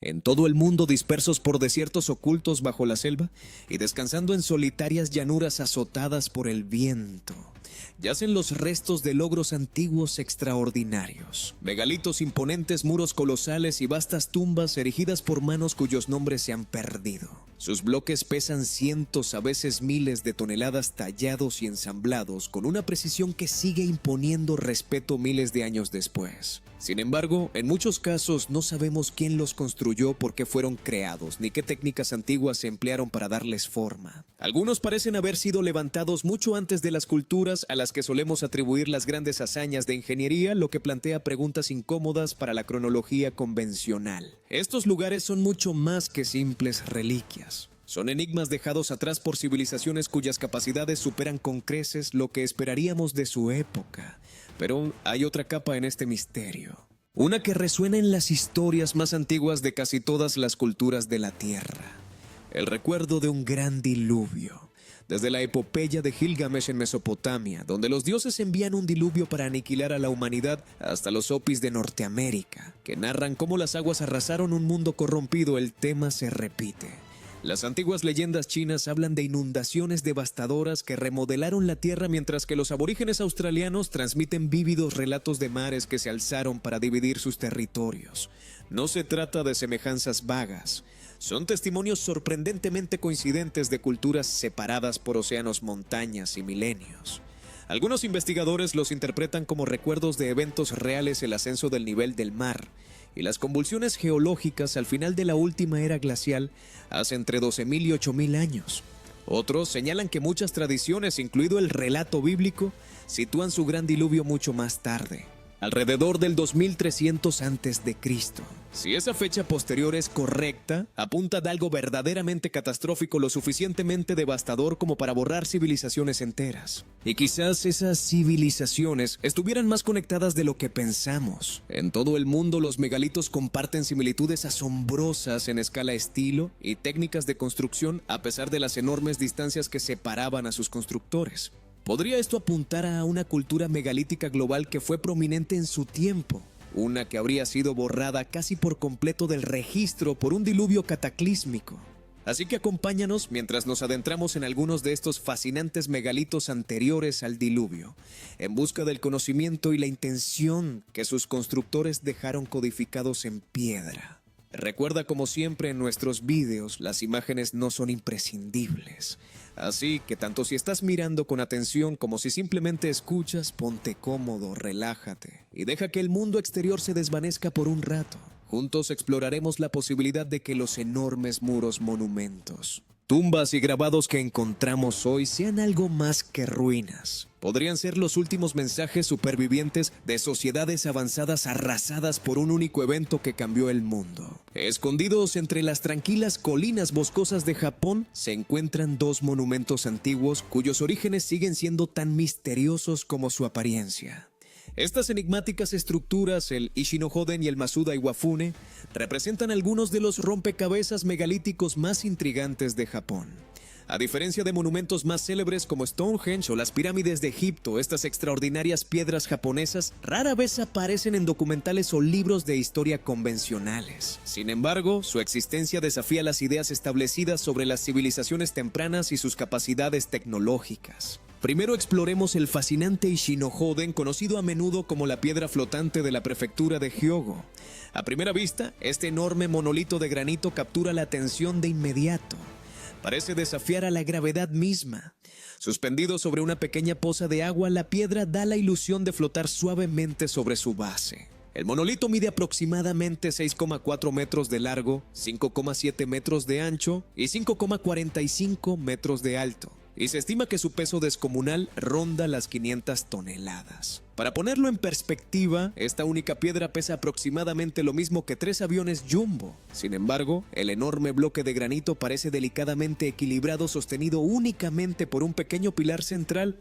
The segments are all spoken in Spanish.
En todo el mundo, dispersos por desiertos ocultos bajo la selva y descansando en solitarias llanuras azotadas por el viento, yacen los restos de logros antiguos extraordinarios. Megalitos imponentes, muros colosales y vastas tumbas erigidas por manos cuyos nombres se han perdido. Sus bloques pesan cientos, a veces miles de toneladas, tallados y ensamblados con una precisión que sigue imponiendo respeto miles de años después. Sin embargo, en muchos casos no sabemos quién los construyó, por qué fueron creados, ni qué técnicas antiguas se emplearon para darles forma. Algunos parecen haber sido levantados mucho antes de las culturas a las que solemos atribuir las grandes hazañas de ingeniería, lo que plantea preguntas incómodas para la cronología convencional. Estos lugares son mucho más que simples reliquias. Son enigmas dejados atrás por civilizaciones cuyas capacidades superan con creces lo que esperaríamos de su época. Pero hay otra capa en este misterio. Una que resuena en las historias más antiguas de casi todas las culturas de la Tierra. El recuerdo de un gran diluvio. Desde la epopeya de Gilgamesh en Mesopotamia, donde los dioses envían un diluvio para aniquilar a la humanidad, hasta los Hopis de Norteamérica, que narran cómo las aguas arrasaron un mundo corrompido, el tema se repite. Las antiguas leyendas chinas hablan de inundaciones devastadoras que remodelaron la tierra, mientras que los aborígenes australianos transmiten vívidos relatos de mares que se alzaron para dividir sus territorios. No se trata de semejanzas vagas, son testimonios sorprendentemente coincidentes de culturas separadas por océanos, montañas y milenios. Algunos investigadores los interpretan como recuerdos de eventos reales: el ascenso del nivel del mar y las convulsiones geológicas al final de la última era glacial hace entre 12.000 y 8.000 años. Otros señalan que muchas tradiciones, incluido el relato bíblico, sitúan su gran diluvio mucho más tarde, alrededor del 2300 a.C. Si esa fecha posterior es correcta, apunta de algo verdaderamente catastrófico, lo suficientemente devastador como para borrar civilizaciones enteras. Y quizás esas civilizaciones estuvieran más conectadas de lo que pensamos. En todo el mundo, los megalitos comparten similitudes asombrosas en escala, estilo y técnicas de construcción, a pesar de las enormes distancias que separaban a sus constructores. ¿Podría esto apuntar a una cultura megalítica global que fue prominente en su tiempo? Una que habría sido borrada casi por completo del registro por un diluvio cataclísmico. Así que acompáñanos mientras nos adentramos en algunos de estos fascinantes megalitos anteriores al diluvio, en busca del conocimiento y la intención que sus constructores dejaron codificados en piedra. Recuerda, como siempre en nuestros vídeos, las imágenes no son imprescindibles. Así que tanto si estás mirando con atención como si simplemente escuchas, ponte cómodo, relájate y deja que el mundo exterior se desvanezca por un rato. Juntos exploraremos la posibilidad de que los enormes muros, monumentos, tumbas y grabados que encontramos hoy sean algo más que ruinas. Podrían ser los últimos mensajes supervivientes de sociedades avanzadas arrasadas por un único evento que cambió el mundo. Escondidos entre las tranquilas colinas boscosas de Japón se encuentran dos monumentos antiguos cuyos orígenes siguen siendo tan misteriosos como su apariencia. Estas enigmáticas estructuras, el Ichinohoden y el Masuda Iwafune, representan algunos de los rompecabezas megalíticos más intrigantes de Japón. A diferencia de monumentos más célebres como Stonehenge o las pirámides de Egipto, estas extraordinarias piedras japonesas rara vez aparecen en documentales o libros de historia convencionales. Sin embargo, su existencia desafía las ideas establecidas sobre las civilizaciones tempranas y sus capacidades tecnológicas. Primero exploremos el fascinante Ichinohoden, conocido a menudo como la piedra flotante de la prefectura de Hyogo. A primera vista, este enorme monolito de granito captura la atención de inmediato. Parece desafiar a la gravedad misma. Suspendido sobre una pequeña poza de agua, la piedra da la ilusión de flotar suavemente sobre su base. El monolito mide aproximadamente 6,4 metros de largo, 5,7 metros de ancho y 5,45 metros de alto, y se estima que su peso descomunal ronda las 500 toneladas. Para ponerlo en perspectiva, esta única piedra pesa aproximadamente lo mismo que 3 aviones Jumbo. Sin embargo, el enorme bloque de granito parece delicadamente equilibrado, sostenido únicamente por un pequeño pilar central,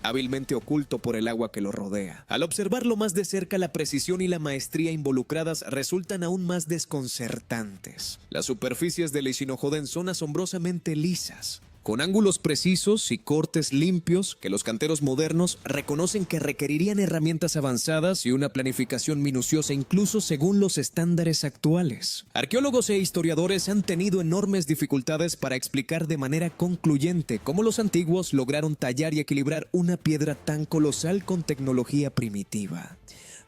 hábilmente oculto por el agua que lo rodea. Al observarlo más de cerca, la precisión y la maestría involucradas resultan aún más desconcertantes. Las superficies del Ichinohoden son asombrosamente lisas, con ángulos precisos y cortes limpios que los canteros modernos reconocen que requerirían herramientas avanzadas y una planificación minuciosa incluso según los estándares actuales. Arqueólogos e historiadores han tenido enormes dificultades para explicar de manera concluyente cómo los antiguos lograron tallar y equilibrar una piedra tan colosal con tecnología primitiva.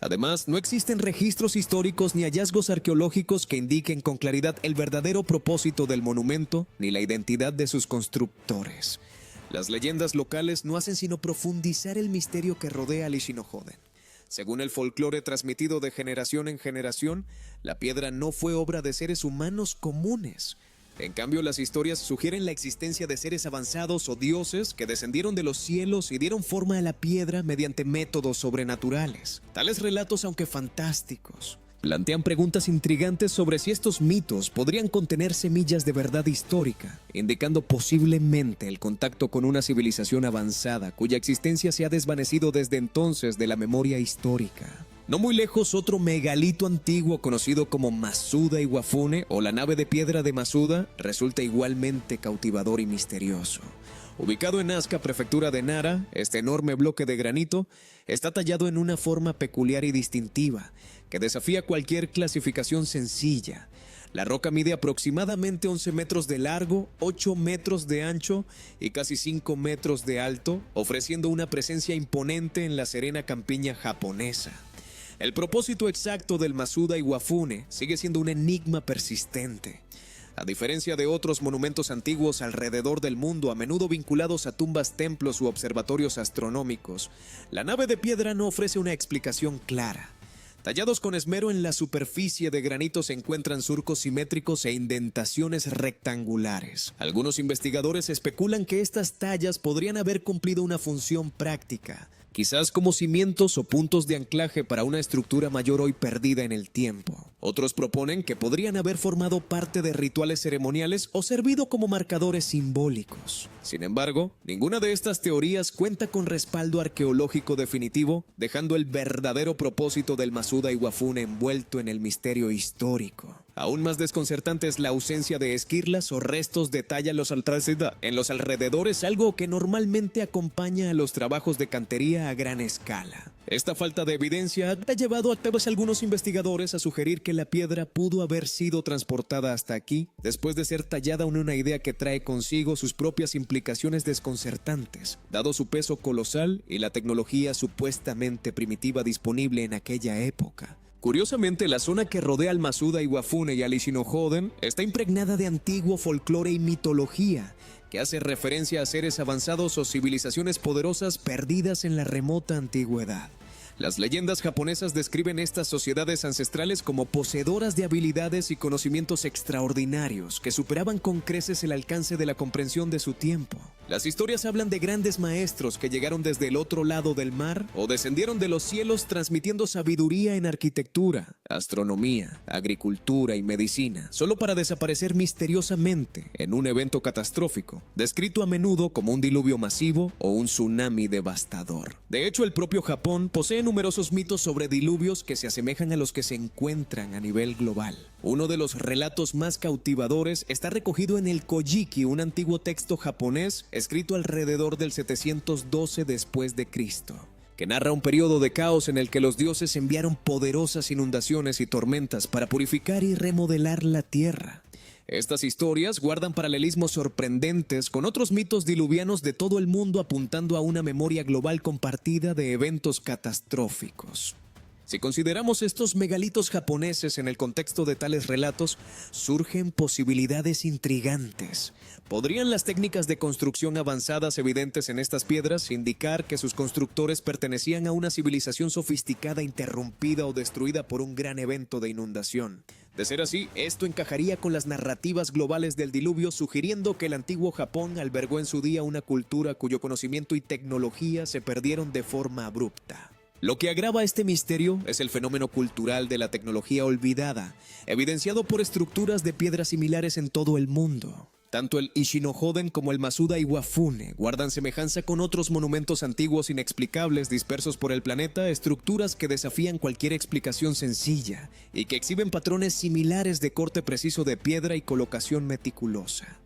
Además, no existen registros históricos ni hallazgos arqueológicos que indiquen con claridad el verdadero propósito del monumento ni la identidad de sus constructores. Las leyendas locales no hacen sino profundizar el misterio que rodea al Ishinohoden. Según el folclore transmitido de generación en generación, la piedra no fue obra de seres humanos comunes. En cambio, las historias sugieren la existencia de seres avanzados o dioses que descendieron de los cielos y dieron forma a la piedra mediante métodos sobrenaturales. Tales relatos, aunque fantásticos, plantean preguntas intrigantes sobre si estos mitos podrían contener semillas de verdad histórica, indicando posiblemente el contacto con una civilización avanzada cuya existencia se ha desvanecido desde entonces de la memoria histórica. No muy lejos, otro megalito antiguo conocido como Masuda Iwafune o la nave de piedra de Masuda resulta igualmente cautivador y misterioso. Ubicado en Asuka, prefectura de Nara, este enorme bloque de granito está tallado en una forma peculiar y distintiva que desafía cualquier clasificación sencilla. La roca mide aproximadamente 11 metros de largo, 8 metros de ancho y casi 5 metros de alto, ofreciendo una presencia imponente en la serena campiña japonesa. El propósito exacto del Masuda Iwafune sigue siendo un enigma persistente. A diferencia de otros monumentos antiguos alrededor del mundo, a menudo vinculados a tumbas, templos u observatorios astronómicos, la nave de piedra no ofrece una explicación clara. Tallados con esmero en la superficie de granito se encuentran surcos simétricos e indentaciones rectangulares. Algunos investigadores especulan que estas tallas podrían haber cumplido una función práctica, quizás como cimientos o puntos de anclaje para una estructura mayor hoy perdida en el tiempo. Otros proponen que podrían haber formado parte de rituales ceremoniales o servido como marcadores simbólicos. Sin embargo, ninguna de estas teorías cuenta con respaldo arqueológico definitivo, dejando el verdadero propósito del Masuda Iwafune envuelto en el misterio histórico. Aún más desconcertante es la ausencia de esquirlas o restos de talla en los alrededores, algo que normalmente acompaña a los trabajos de cantería a gran escala. Esta falta de evidencia ha llevado a algunos investigadores a sugerir que la piedra pudo haber sido transportada hasta aquí después de ser tallada en una idea que trae consigo sus propias implicaciones desconcertantes, dado su peso colosal y la tecnología supuestamente primitiva disponible en aquella época. Curiosamente, la zona que rodea al Masuda Iwafune y al Ishinohoden está impregnada de antiguo folclore y mitología, que hace referencia a seres avanzados o civilizaciones poderosas perdidas en la remota antigüedad. Las leyendas japonesas describen estas sociedades ancestrales como poseedoras de habilidades y conocimientos extraordinarios que superaban con creces el alcance de la comprensión de su tiempo. Las historias hablan de grandes maestros que llegaron desde el otro lado del mar o descendieron de los cielos transmitiendo sabiduría en arquitectura, astronomía, agricultura y medicina, solo para desaparecer misteriosamente en un evento catastrófico, descrito a menudo como un diluvio masivo o un tsunami devastador. De hecho, el propio Japón posee numerosos mitos sobre diluvios que se asemejan a los que se encuentran a nivel global. Uno de los relatos más cautivadores está recogido en el Kojiki, un antiguo texto japonés escrito alrededor del 712 después de Cristo, que narra un periodo de caos en el que los dioses enviaron poderosas inundaciones y tormentas para purificar y remodelar la tierra. Estas historias guardan paralelismos sorprendentes con otros mitos diluvianos de todo el mundo, apuntando a una memoria global compartida de eventos catastróficos. Si consideramos estos megalitos japoneses en el contexto de tales relatos, surgen posibilidades intrigantes. ¿Podrían las técnicas de construcción avanzadas evidentes en estas piedras indicar que sus constructores pertenecían a una civilización sofisticada interrumpida o destruida por un gran evento de inundación? De ser así, esto encajaría con las narrativas globales del diluvio, sugiriendo que el antiguo Japón albergó en su día una cultura cuyo conocimiento y tecnología se perdieron de forma abrupta. Lo que agrava este misterio es el fenómeno cultural de la tecnología olvidada, evidenciado por estructuras de piedra similares en todo el mundo. Tanto el Ishinohoden como el Masuda Iwafune guardan semejanza con otros monumentos antiguos inexplicables dispersos por el planeta, estructuras que desafían cualquier explicación sencilla y que exhiben patrones similares de corte preciso de piedra y colocación meticulosa.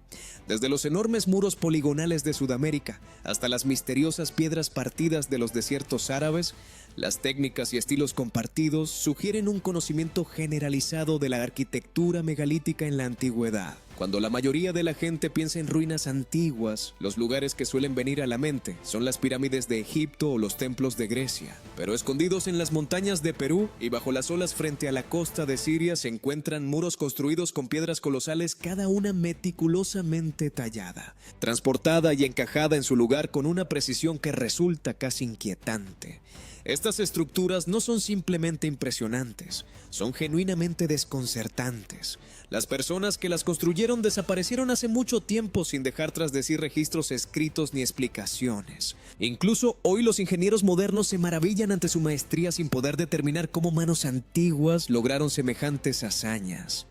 Desde los enormes muros poligonales de Sudamérica hasta las misteriosas piedras partidas de los desiertos árabes, las técnicas y estilos compartidos sugieren un conocimiento generalizado de la arquitectura megalítica en la antigüedad. Cuando la mayoría de la gente piensa en ruinas antiguas, los lugares que suelen venir a la mente son las pirámides de Egipto o los templos de Grecia. Pero escondidos en las montañas de Perú y bajo las olas frente a la costa de Siria se encuentran muros construidos con piedras colosales, cada una meticulosamente tallada, transportada y encajada en su lugar con una precisión que resulta casi inquietante. Estas estructuras no son simplemente impresionantes, son genuinamente desconcertantes. Las personas que las construyeron desaparecieron hace mucho tiempo sin dejar tras de sí registros escritos ni explicaciones. Incluso hoy los ingenieros modernos se maravillan ante su maestría sin poder determinar cómo manos antiguas lograron semejantes hazañas.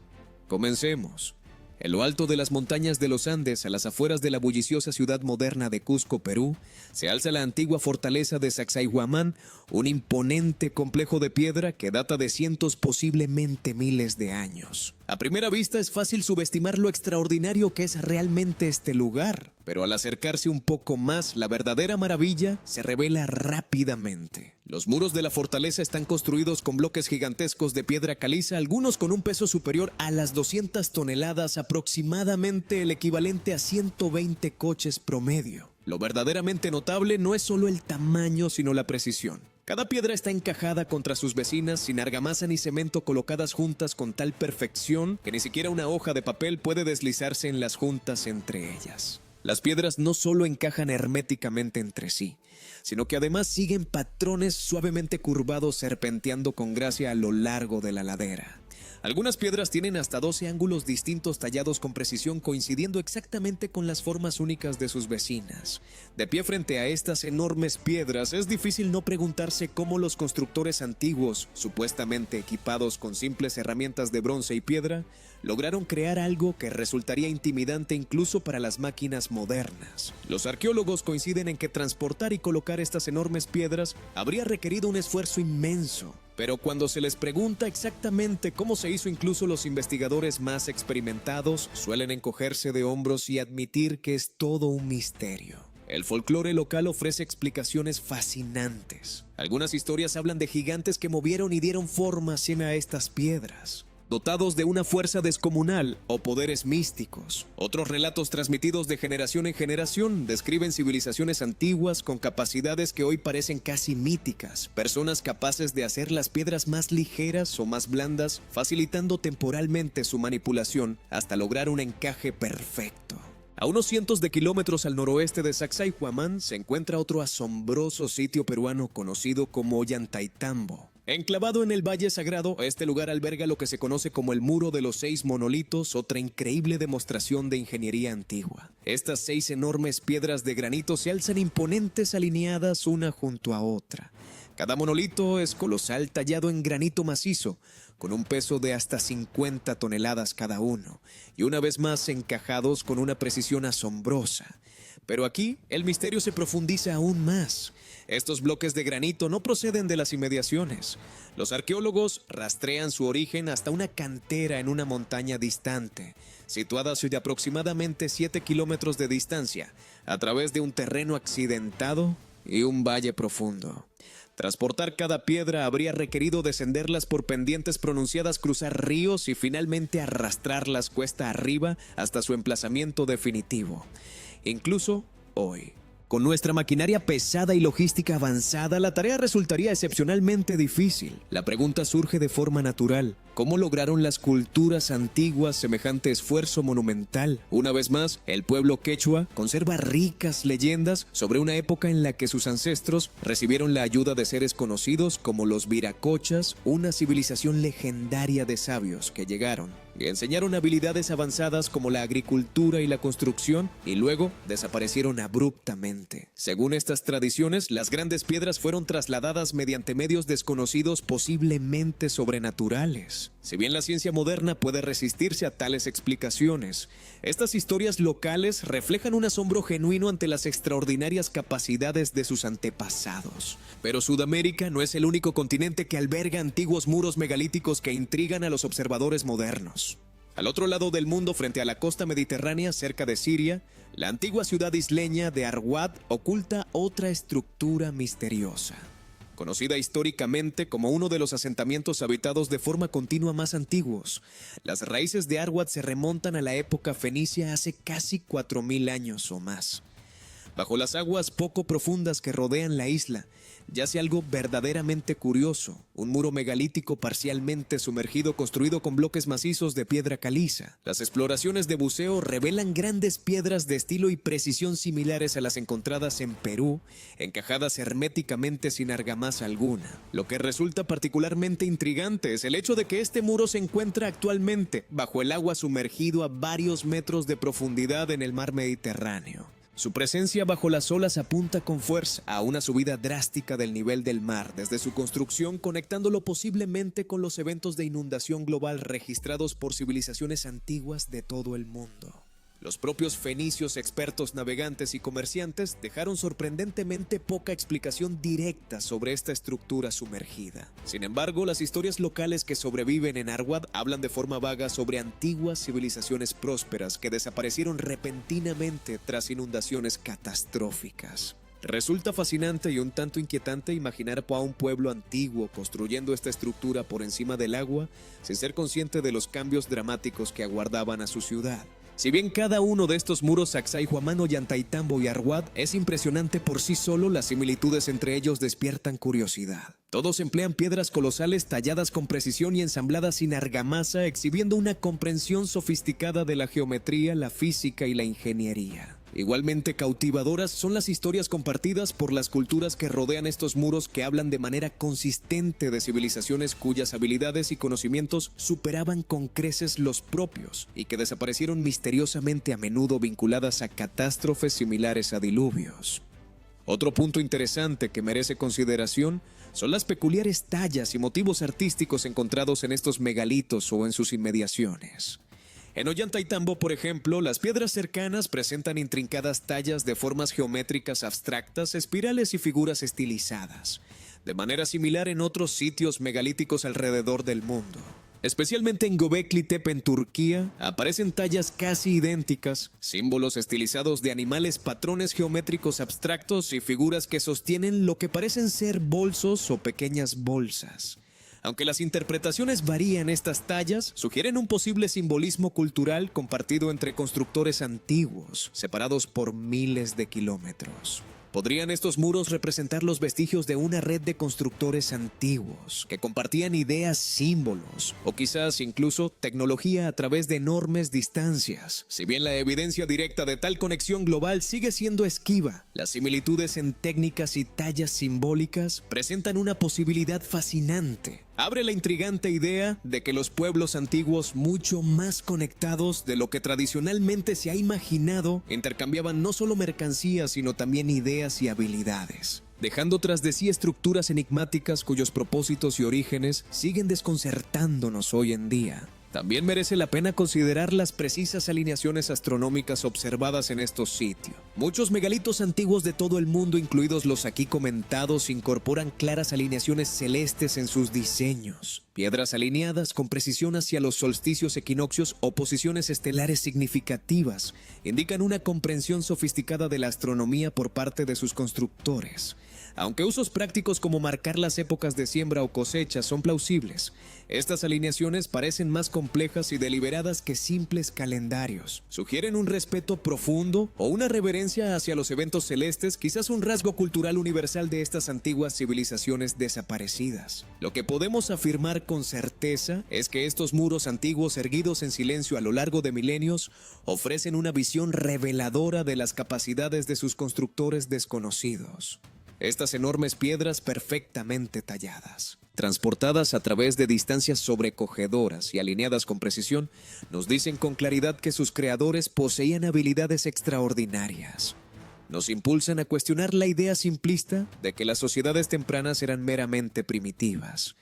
Comencemos. En lo alto de las montañas de los Andes, a las afueras de la bulliciosa ciudad moderna de Cusco, Perú, se alza la antigua fortaleza de Sacsayhuamán, un imponente complejo de piedra que data de cientos, posiblemente miles de años. A primera vista es fácil subestimar lo extraordinario que es realmente este lugar, pero al acercarse un poco más, la verdadera maravilla se revela rápidamente. Los muros de la fortaleza están construidos con bloques gigantescos de piedra caliza, algunos con un peso superior a las 200 toneladas, aproximadamente el equivalente a 120 coches promedio. Lo verdaderamente notable no es solo el tamaño, sino la precisión. Cada piedra está encajada contra sus vecinas, sin argamasa ni cemento, colocadas juntas con tal perfección que ni siquiera una hoja de papel puede deslizarse en las juntas entre ellas. Las piedras no solo encajan herméticamente entre sí, sino que además siguen patrones suavemente curvados serpenteando con gracia a lo largo de la ladera. Algunas piedras tienen hasta 12 ángulos distintos tallados con precisión, coincidiendo exactamente con las formas únicas de sus vecinas. De pie frente a estas enormes piedras, es difícil no preguntarse cómo los constructores antiguos, supuestamente equipados con simples herramientas de bronce y piedra, lograron crear algo que resultaría intimidante incluso para las máquinas modernas. Los arqueólogos coinciden en que transportar y colocar estas enormes piedras habría requerido un esfuerzo inmenso. Pero cuando se les pregunta exactamente cómo se hizo, incluso los investigadores más experimentados suelen encogerse de hombros y admitir que es todo un misterio. El folclore local ofrece explicaciones fascinantes. Algunas historias hablan de gigantes que movieron y dieron forma a estas piedras, dotados de una fuerza descomunal o poderes místicos. Otros relatos transmitidos de generación en generación describen civilizaciones antiguas con capacidades que hoy parecen casi míticas, personas capaces de hacer las piedras más ligeras o más blandas, facilitando temporalmente su manipulación hasta lograr un encaje perfecto. A unos cientos de kilómetros al noroeste de Sacsayhuamán se encuentra otro asombroso sitio peruano conocido como Ollantaytambo. Enclavado en el Valle Sagrado, este lugar alberga lo que se conoce como el Muro de los 6 Monolitos, otra increíble demostración de ingeniería antigua. Estas 6 enormes piedras de granito se alzan imponentes alineadas una junto a otra. Cada monolito es colosal, tallado en granito macizo, con un peso de hasta 50 toneladas cada uno, y una vez más encajados con una precisión asombrosa. Pero aquí el misterio se profundiza aún más. Estos bloques de granito no proceden de las inmediaciones. Los arqueólogos rastrean su origen hasta una cantera en una montaña distante, situada a aproximadamente 7 kilómetros de distancia, a través de un terreno accidentado y un valle profundo. Transportar cada piedra habría requerido descenderlas por pendientes pronunciadas, cruzar ríos y finalmente arrastrarlas cuesta arriba hasta su emplazamiento definitivo. Incluso hoy, con nuestra maquinaria pesada y logística avanzada, la tarea resultaría excepcionalmente difícil. La pregunta surge de forma natural: ¿cómo lograron las culturas antiguas semejante esfuerzo monumental? Una vez más, el pueblo quechua conserva ricas leyendas sobre una época en la que sus ancestros recibieron la ayuda de seres conocidos como los viracochas, una civilización legendaria de sabios que llegaron y enseñaron habilidades avanzadas como la agricultura y la construcción, y luego desaparecieron abruptamente. Según estas tradiciones, las grandes piedras fueron trasladadas mediante medios desconocidos, posiblemente sobrenaturales. Si bien la ciencia moderna puede resistirse a tales explicaciones, estas historias locales reflejan un asombro genuino ante las extraordinarias capacidades de sus antepasados. Pero Sudamérica no es el único continente que alberga antiguos muros megalíticos que intrigan a los observadores modernos. Al otro lado del mundo, frente a la costa mediterránea, cerca de Siria, la antigua ciudad isleña de Arwad oculta otra estructura misteriosa. Conocida históricamente como uno de los asentamientos habitados de forma continua más antiguos, las raíces de Arwad se remontan a la época fenicia hace casi 4000 años o más. Bajo las aguas poco profundas que rodean la isla, yace algo verdaderamente curioso, un muro megalítico parcialmente sumergido construido con bloques macizos de piedra caliza. Las exploraciones de buceo revelan grandes piedras de estilo y precisión similares a las encontradas en Perú, encajadas herméticamente sin argamasa alguna. Lo que resulta particularmente intrigante es el hecho de que este muro se encuentra actualmente bajo el agua, sumergido a varios metros de profundidad en el mar Mediterráneo. Su presencia bajo las olas apunta con fuerza a una subida drástica del nivel del mar desde su construcción, conectándolo posiblemente con los eventos de inundación global registrados por civilizaciones antiguas de todo el mundo. Los propios fenicios, expertos navegantes y comerciantes, dejaron sorprendentemente poca explicación directa sobre esta estructura sumergida. Sin embargo, las historias locales que sobreviven en Arwad hablan de forma vaga sobre antiguas civilizaciones prósperas que desaparecieron repentinamente tras inundaciones catastróficas. Resulta fascinante y un tanto inquietante imaginar a un pueblo antiguo construyendo esta estructura por encima del agua sin ser consciente de los cambios dramáticos que aguardaban a su ciudad. Si bien cada uno de estos muros, Sacsayhuamán, Ollantaytambo y Arwad, es impresionante por sí solo, las similitudes entre ellos despiertan curiosidad. Todos emplean piedras colosales talladas con precisión y ensambladas sin argamasa, exhibiendo una comprensión sofisticada de la geometría, la física y la ingeniería. Igualmente cautivadoras son las historias compartidas por las culturas que rodean estos muros, que hablan de manera consistente de civilizaciones cuyas habilidades y conocimientos superaban con creces los propios y que desaparecieron misteriosamente, a menudo vinculadas a catástrofes similares a diluvios. Otro punto interesante que merece consideración son las peculiares tallas y motivos artísticos encontrados en estos megalitos o en sus inmediaciones. En Ollantaytambo, por ejemplo, las piedras cercanas presentan intrincadas tallas de formas geométricas abstractas, espirales y figuras estilizadas, de manera similar en otros sitios megalíticos alrededor del mundo. Especialmente en Göbekli Tepe, en Turquía, aparecen tallas casi idénticas, símbolos estilizados de animales, patrones geométricos abstractos y figuras que sostienen lo que parecen ser bolsos o pequeñas bolsas. Aunque las interpretaciones varían, estas tallas sugieren un posible simbolismo cultural compartido entre constructores antiguos, separados por miles de kilómetros. ¿Podrían estos muros representar los vestigios de una red de constructores antiguos que compartían ideas, símbolos o quizás incluso tecnología a través de enormes distancias? Si bien la evidencia directa de tal conexión global sigue siendo esquiva, las similitudes en técnicas y tallas simbólicas presentan una posibilidad fascinante. Abre la intrigante idea de que los pueblos antiguos, mucho más conectados de lo que tradicionalmente se ha imaginado, intercambiaban no solo mercancías, sino también ideas y habilidades, dejando tras de sí estructuras enigmáticas cuyos propósitos y orígenes siguen desconcertándonos hoy en día. También merece la pena considerar las precisas alineaciones astronómicas observadas en estos sitios. Muchos megalitos antiguos de todo el mundo, incluidos los aquí comentados, incorporan claras alineaciones celestes en sus diseños. Piedras alineadas con precisión hacia los solsticios, equinoccios o posiciones estelares significativas indican una comprensión sofisticada de la astronomía por parte de sus constructores. Aunque usos prácticos como marcar las épocas de siembra o cosecha son plausibles, estas alineaciones parecen más complejas y deliberadas que simples calendarios. Sugieren un respeto profundo o una reverencia hacia los eventos celestes, quizás un rasgo cultural universal de estas antiguas civilizaciones desaparecidas. Lo que podemos afirmar con certeza es que estos muros antiguos, erguidos en silencio a lo largo de milenios, ofrecen una visión reveladora de las capacidades de sus constructores desconocidos. Estas enormes piedras perfectamente talladas, transportadas a través de distancias sobrecogedoras y alineadas con precisión, nos dicen con claridad que sus creadores poseían habilidades extraordinarias. Nos impulsan a cuestionar la idea simplista de que las sociedades tempranas eran meramente primitivas.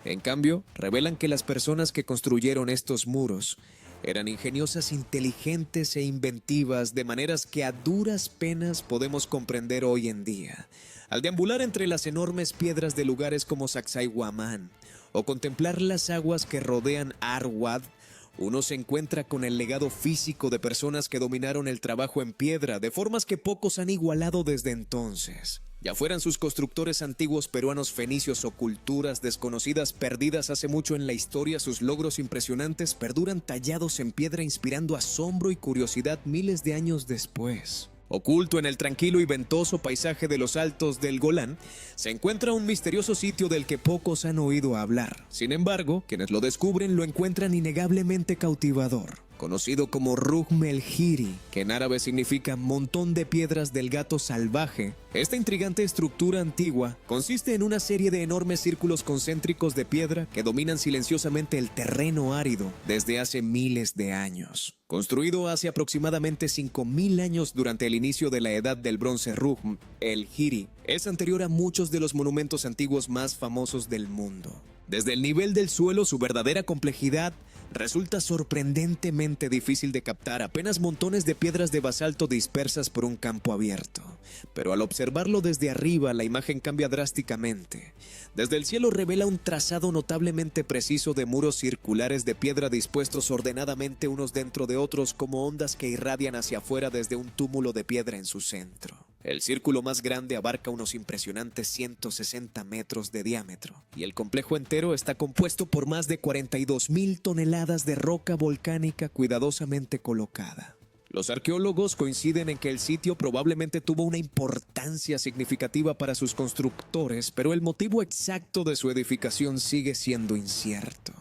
En cambio, revelan que las personas que construyeron estos muros eran ingeniosas, inteligentes e inventivas, de maneras que a duras penas podemos comprender hoy en día. Al deambular entre las enormes piedras de lugares como Sacsayhuamán o contemplar las aguas que rodean Arwad, uno se encuentra con el legado físico de personas que dominaron el trabajo en piedra de formas que pocos han igualado desde entonces. Ya fueran sus constructores antiguos peruanos, fenicios o culturas desconocidas perdidas hace mucho en la historia, sus logros impresionantes perduran tallados en piedra, inspirando asombro y curiosidad miles de años después. Oculto en el tranquilo y ventoso paisaje de los altos del Golán, se encuentra un misterioso sitio del que pocos han oído hablar. Sin embargo, quienes lo descubren lo encuentran innegablemente cautivador. Conocido como Rukn el Hiri, que en árabe significa montón de piedras del gato salvaje, esta intrigante estructura antigua consiste en una serie de enormes círculos concéntricos de piedra que dominan silenciosamente el terreno árido desde hace miles de años. Construido hace aproximadamente 5000 años durante el inicio de la Edad del Bronce, Rukn el Hiri es anterior a muchos de los monumentos antiguos más famosos del mundo. Desde el nivel del suelo, su verdadera complejidad resulta sorprendentemente difícil de captar, apenas montones de piedras de basalto dispersas por un campo abierto. Pero al observarlo desde arriba, la imagen cambia drásticamente. Desde el cielo revela un trazado notablemente preciso de muros circulares de piedra dispuestos ordenadamente unos dentro de otros como ondas que irradian hacia afuera desde un túmulo de piedra en su centro. El círculo más grande abarca unos impresionantes 160 metros de diámetro, y el complejo entero está compuesto por más de 42,000 toneladas de roca volcánica cuidadosamente colocada. Los arqueólogos coinciden en que el sitio probablemente tuvo una importancia significativa para sus constructores, pero el motivo exacto de su edificación sigue siendo incierto.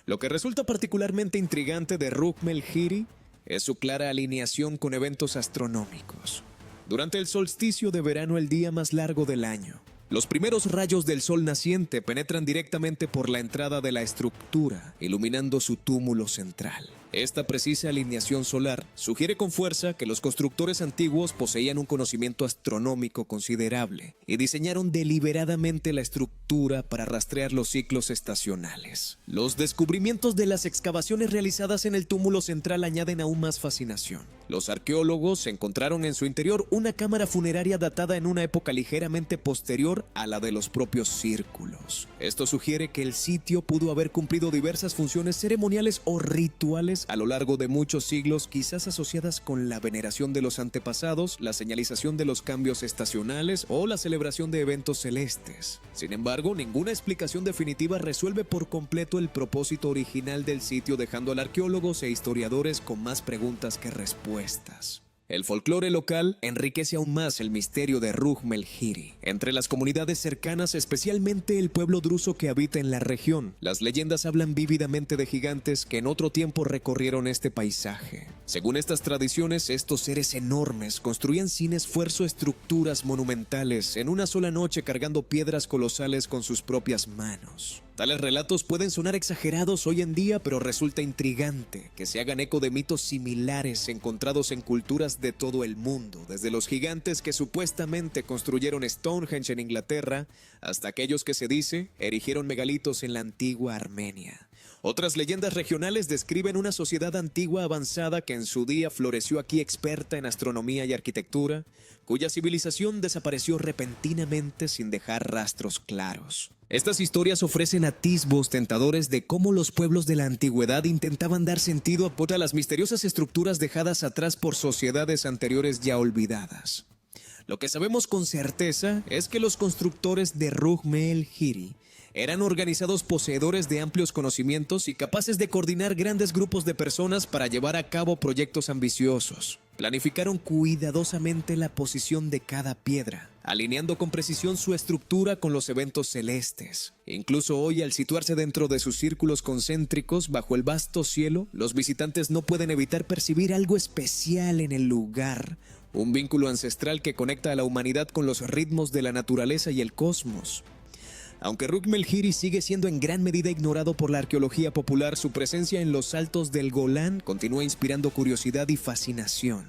Lo que resulta particularmente intrigante de Rukn el Hiri es su clara alineación con eventos astronómicos. Durante el solsticio de verano, el día más largo del año, los primeros rayos del sol naciente penetran directamente por la entrada de la estructura, iluminando su túmulo central. Esta precisa alineación solar sugiere con fuerza que los constructores antiguos poseían un conocimiento astronómico considerable y diseñaron deliberadamente la estructura para rastrear los ciclos estacionales. Los descubrimientos de las excavaciones realizadas en el túmulo central añaden aún más fascinación. Los arqueólogos encontraron en su interior una cámara funeraria datada en una época ligeramente posterior a la de los propios círculos. Esto sugiere que el sitio pudo haber cumplido diversas funciones ceremoniales o rituales a lo largo de muchos siglos, quizás asociadas con la veneración de los antepasados, la señalización de los cambios estacionales o la celebración de eventos celestes. Sin embargo, ninguna explicación definitiva resuelve por completo el propósito original del sitio, dejando a arqueólogos e historiadores con más preguntas que respuestas. El folclore local enriquece aún más el misterio de Rukn el Hiri. Entre las comunidades cercanas, especialmente el pueblo druso que habita en la región, las leyendas hablan vívidamente de gigantes que en otro tiempo recorrieron este paisaje. Según estas tradiciones, estos seres enormes construían sin esfuerzo estructuras monumentales en una sola noche, cargando piedras colosales con sus propias manos. Tales relatos pueden sonar exagerados hoy en día, pero resulta intrigante que se hagan eco de mitos similares encontrados en culturas de todo el mundo, desde los gigantes que supuestamente construyeron Stonehenge en Inglaterra, hasta aquellos que se dice erigieron megalitos en la antigua Armenia. Otras leyendas regionales describen una sociedad antigua avanzada que en su día floreció aquí, experta en astronomía y arquitectura, cuya civilización desapareció repentinamente sin dejar rastros claros. Estas historias ofrecen atisbos tentadores de cómo los pueblos de la antigüedad intentaban dar sentido a las misteriosas estructuras dejadas atrás por sociedades anteriores ya olvidadas. Lo que sabemos con certeza es que los constructores de Rukn el Hiri eran organizados, poseedores de amplios conocimientos y capaces de coordinar grandes grupos de personas para llevar a cabo proyectos ambiciosos. Planificaron cuidadosamente la posición de cada piedra, alineando con precisión su estructura con los eventos celestes. Incluso hoy, al situarse dentro de sus círculos concéntricos bajo el vasto cielo, los visitantes no pueden evitar percibir algo especial en el lugar, un vínculo ancestral que conecta a la humanidad con los ritmos de la naturaleza y el cosmos. Aunque Rukn el Hiri sigue siendo en gran medida ignorado por la arqueología popular, su presencia en los altos del Golán continúa inspirando curiosidad y fascinación,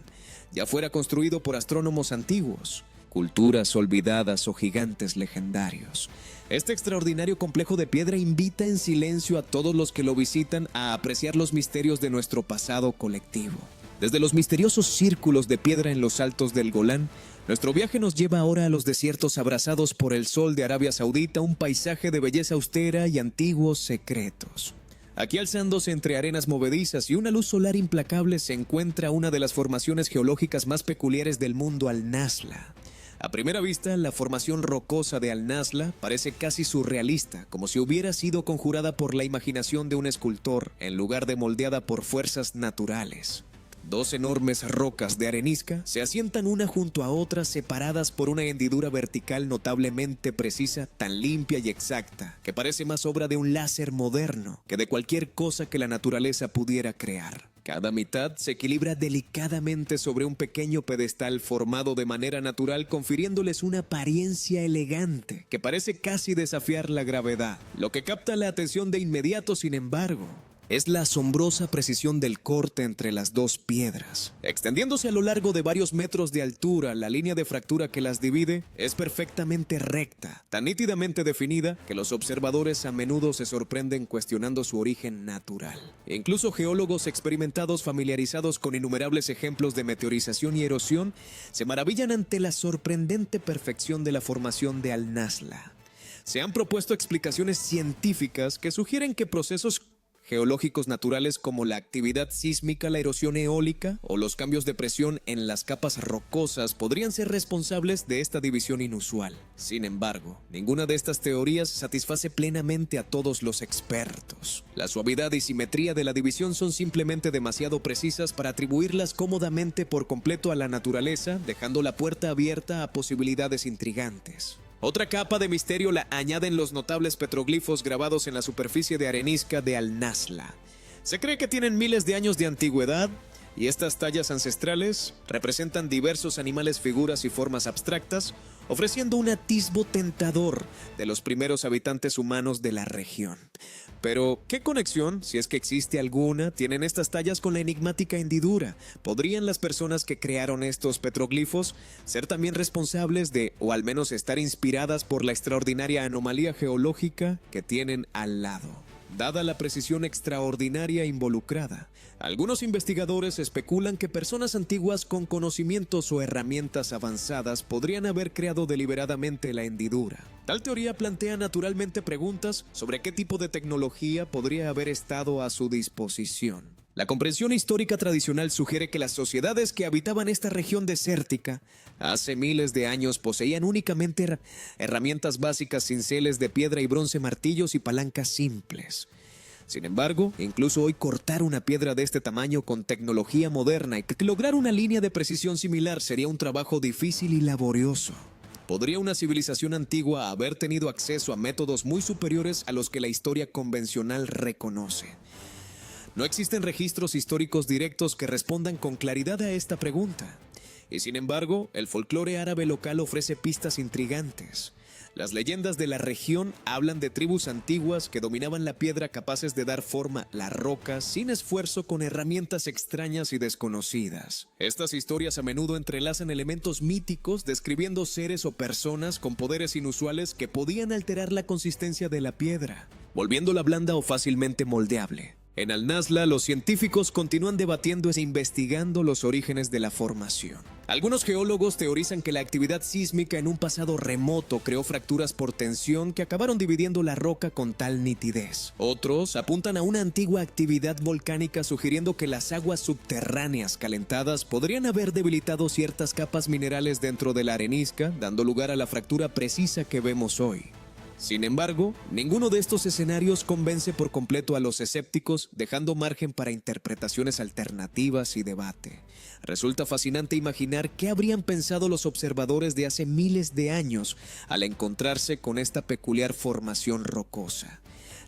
ya fuera construido por astrónomos antiguos, culturas olvidadas o gigantes legendarios. Este extraordinario complejo de piedra invita en silencio a todos los que lo visitan a apreciar los misterios de nuestro pasado colectivo. Desde los misteriosos círculos de piedra en los altos del Golán, nuestro viaje nos lleva ahora a los desiertos abrasados por el sol de Arabia Saudita, un paisaje de belleza austera y antiguos secretos. Aquí, alzándose entre arenas movedizas y una luz solar implacable, se encuentra una de las formaciones geológicas más peculiares del mundo, Al-Nazla. A primera vista, la formación rocosa de Al-Nazla parece casi surrealista, como si hubiera sido conjurada por la imaginación de un escultor en lugar de moldeada por fuerzas naturales. Dos enormes rocas de arenisca se asientan una junto a otra, separadas por una hendidura vertical notablemente precisa, tan limpia y exacta, que parece más obra de un láser moderno que de cualquier cosa que la naturaleza pudiera crear. Cada mitad se equilibra delicadamente sobre un pequeño pedestal formado de manera natural, confiriéndoles una apariencia elegante que parece casi desafiar la gravedad. Lo que capta la atención de inmediato, sin embargo, es la asombrosa precisión del corte entre las dos piedras. Extendiéndose a lo largo de varios metros de altura, la línea de fractura que las divide es perfectamente recta, tan nítidamente definida que los observadores a menudo se sorprenden cuestionando su origen natural. Incluso geólogos experimentados, familiarizados con innumerables ejemplos de meteorización y erosión, se maravillan ante la sorprendente perfección de la formación de Al-Nazla. Se han propuesto explicaciones científicas que sugieren que procesos geológicos naturales como la actividad sísmica, la erosión eólica o los cambios de presión en las capas rocosas podrían ser responsables de esta división inusual. Sin embargo, ninguna de estas teorías satisface plenamente a todos los expertos. La suavidad y simetría de la división son simplemente demasiado precisas para atribuirlas cómodamente por completo a la naturaleza, dejando la puerta abierta a posibilidades intrigantes. Otra capa de misterio la añaden los notables petroglifos grabados en la superficie de arenisca de Al-Nazla. Se cree que tienen miles de años de antigüedad, y estas tallas ancestrales representan diversos animales, figuras y formas abstractas, ofreciendo un atisbo tentador de los primeros habitantes humanos de la región. Pero, ¿qué conexión, si es que existe alguna, tienen estas tallas con la enigmática hendidura? ¿Podrían las personas que crearon estos petroglifos ser también responsables de, o al menos estar inspiradas por la extraordinaria anomalía geológica que tienen al lado? Dada la precisión extraordinaria involucrada, algunos investigadores especulan que personas antiguas con conocimientos o herramientas avanzadas podrían haber creado deliberadamente la hendidura. Tal teoría plantea naturalmente preguntas sobre qué tipo de tecnología podría haber estado a su disposición. La comprensión histórica tradicional sugiere que las sociedades que habitaban esta región desértica hace miles de años poseían únicamente herramientas básicas: cinceles de piedra y bronce, martillos y palancas simples. Sin embargo, incluso hoy cortar una piedra de este tamaño con tecnología moderna y que lograr una línea de precisión similar sería un trabajo difícil y laborioso. ¿Podría una civilización antigua haber tenido acceso a métodos muy superiores a los que la historia convencional reconoce? No existen registros históricos directos que respondan con claridad a esta pregunta. Y sin embargo, el folclore árabe local ofrece pistas intrigantes. Las leyendas de la región hablan de tribus antiguas que dominaban la piedra, capaces de dar forma a la roca sin esfuerzo, con herramientas extrañas y desconocidas. Estas historias a menudo entrelazan elementos míticos, describiendo seres o personas con poderes inusuales que podían alterar la consistencia de la piedra, volviéndola blanda o fácilmente moldeable. En Al-Nazla, los científicos continúan debatiendo e investigando los orígenes de la formación. Algunos geólogos teorizan que la actividad sísmica en un pasado remoto creó fracturas por tensión que acabaron dividiendo la roca con tal nitidez. Otros apuntan a una antigua actividad volcánica, sugiriendo que las aguas subterráneas calentadas podrían haber debilitado ciertas capas minerales dentro de la arenisca, dando lugar a la fractura precisa que vemos hoy. Sin embargo, ninguno de estos escenarios convence por completo a los escépticos, dejando margen para interpretaciones alternativas y debate. Resulta fascinante imaginar qué habrían pensado los observadores de hace miles de años al encontrarse con esta peculiar formación rocosa.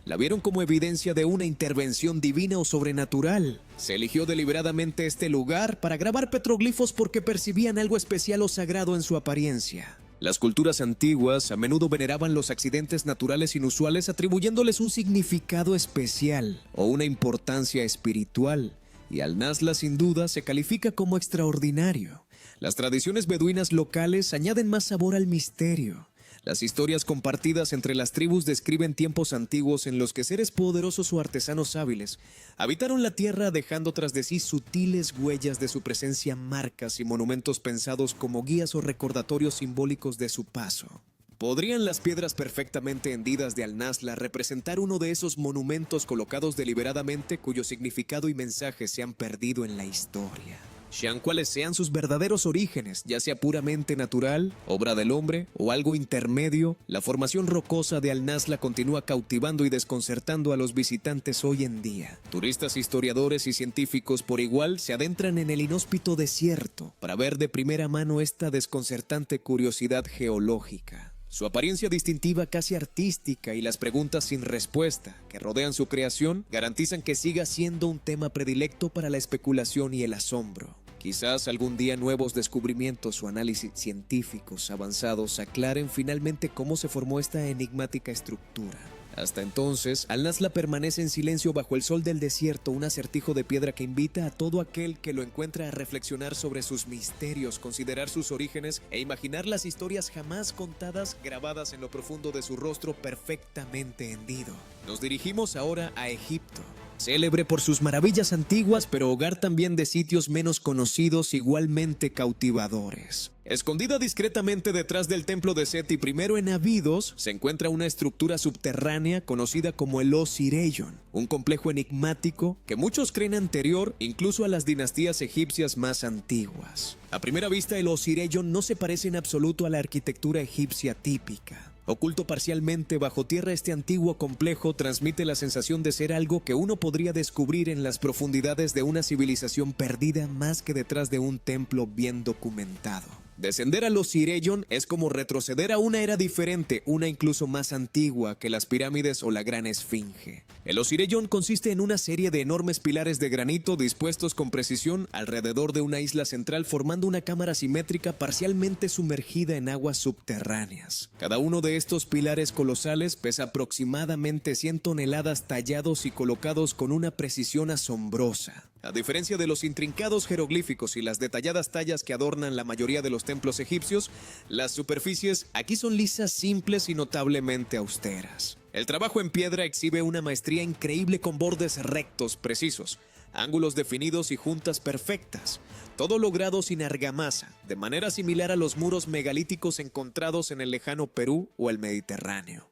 ¿La vieron como evidencia de una intervención divina o sobrenatural? ¿Se eligió deliberadamente este lugar para grabar petroglifos porque percibían algo especial o sagrado en su apariencia? Las culturas antiguas a menudo veneraban los accidentes naturales inusuales, atribuyéndoles un significado especial o una importancia espiritual, y Al-Nazla sin duda se califica como extraordinario. Las tradiciones beduinas locales añaden más sabor al misterio. Las historias compartidas entre las tribus describen tiempos antiguos en los que seres poderosos o artesanos hábiles habitaron la tierra, dejando tras de sí sutiles huellas de su presencia, marcas y monumentos pensados como guías o recordatorios simbólicos de su paso. ¿Podrían las piedras perfectamente hendidas de Al-Nazla representar uno de esos monumentos colocados deliberadamente cuyo significado y mensaje se han perdido en la historia? Sean cuales sean sus verdaderos orígenes, ya sea puramente natural, obra del hombre o algo intermedio, la formación rocosa de Al-Nazla continúa cautivando y desconcertando a los visitantes hoy en día. Turistas, historiadores y científicos por igual se adentran en el inhóspito desierto para ver de primera mano esta desconcertante curiosidad geológica. Su apariencia distintiva, casi artística, y las preguntas sin respuesta que rodean su creación garantizan que siga siendo un tema predilecto para la especulación y el asombro. Quizás algún día nuevos descubrimientos o análisis científicos avanzados aclaren finalmente cómo se formó esta enigmática estructura. Hasta entonces, Al-Nazla permanece en silencio bajo el sol del desierto, un acertijo de piedra que invita a todo aquel que lo encuentra a reflexionar sobre sus misterios, considerar sus orígenes e imaginar las historias jamás contadas grabadas en lo profundo de su rostro perfectamente hendido. Nos dirigimos ahora a Egipto, célebre por sus maravillas antiguas, pero hogar también de sitios menos conocidos igualmente cautivadores. Escondida discretamente detrás del templo de Seti I en Abidos, se encuentra una estructura subterránea conocida como el Osireyón, un complejo enigmático que muchos creen anterior incluso a las dinastías egipcias más antiguas. A primera vista, el Osireyón no se parece en absoluto a la arquitectura egipcia típica. Oculto parcialmente bajo tierra, este antiguo complejo transmite la sensación de ser algo que uno podría descubrir en las profundidades de una civilización perdida más que detrás de un templo bien documentado. Descender al Osireyón es como retroceder a una era diferente, una incluso más antigua que las pirámides o la Gran Esfinge. El Osireyón consiste en una serie de enormes pilares de granito dispuestos con precisión alrededor de una isla central, formando una cámara simétrica parcialmente sumergida en aguas subterráneas. Cada uno de estos pilares colosales pesa aproximadamente 100 toneladas tallados y colocados con una precisión asombrosa. A diferencia de los intrincados jeroglíficos y las detalladas tallas que adornan la mayoría de los templos egipcios, las superficies aquí son lisas, simples y notablemente austeras. El trabajo en piedra exhibe una maestría increíble con bordes rectos, precisos, ángulos definidos y juntas perfectas, todo logrado sin argamasa, de manera similar a los muros megalíticos encontrados en el lejano Perú o el Mediterráneo.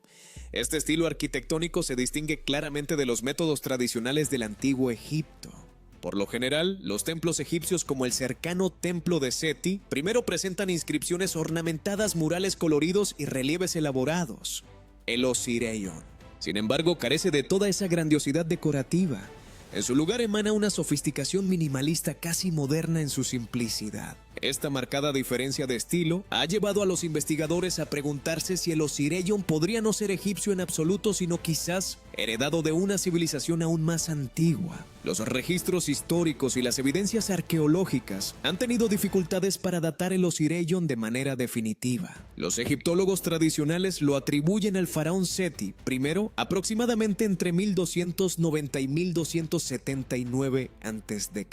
Este estilo arquitectónico se distingue claramente de los métodos tradicionales del antiguo Egipto. Por lo general, los templos egipcios como el cercano templo de Seti primero presentan inscripciones ornamentadas, murales coloridos y relieves elaborados. El Osireyón, sin embargo, carece de toda esa grandiosidad decorativa. En su lugar emana una sofisticación minimalista casi moderna en su simplicidad. Esta marcada diferencia de estilo ha llevado a los investigadores a preguntarse si el Osireyón podría no ser egipcio en absoluto, sino quizás heredado de una civilización aún más antigua. Los registros históricos y las evidencias arqueológicas han tenido dificultades para datar el Osireyón de manera definitiva. Los egiptólogos tradicionales lo atribuyen al faraón Seti I aproximadamente entre 1290 y 1279 a.C.